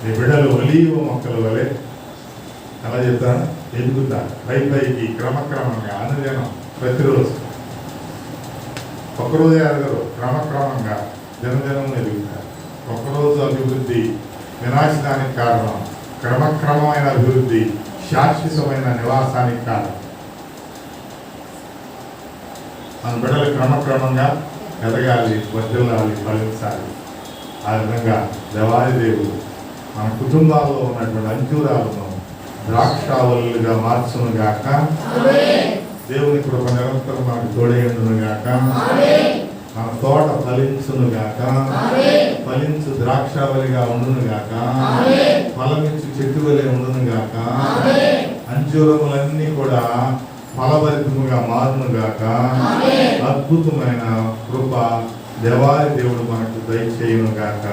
నీ బిడ్డలు ఒలీవ మొక్కల వలె ఎలా చెప్తాను, ఎదుగుతా పైకి క్రమక్రమంగా అనుదినం ప్రతిరోజు. ఒక్కరోజే ఎదగరు, క్రమక్రమంగా దినదినం ఎదుగుతారు. ఒక్కరోజు అభివృద్ధి వినాశనానికి కారణం, క్రమక్రమమైన అభివృద్ధి శాశ్వతమైన నివాసానికి కారణం. మన బిడ్డలు క్రమక్రమంగా ఎదగాలి, వర్ధిల్లాలి, ఫలించాలి. ఆ విధంగా దేవాది దేవుడు మన కుటుంబాల్లో ఉన్నటువంటి అంజూరాలను ద్రాక్షావళులుగా మార్చును గాక. దేవుని కృప నిరంతరం మనకు తోడేయుండును గాక. మన తోట ఫలించును గాక. ఫలించు ద్రాక్షావళిగా ఉండును గాక. ఫలమిచ్చు చెట్టు వలె ఉండును గాక. అంజూరములన్నీ కూడా ఫలభరితముగా మారును గాక. అద్భుతమైన కృప దేవాది దేవుడు మనకు దయచేయును గాక.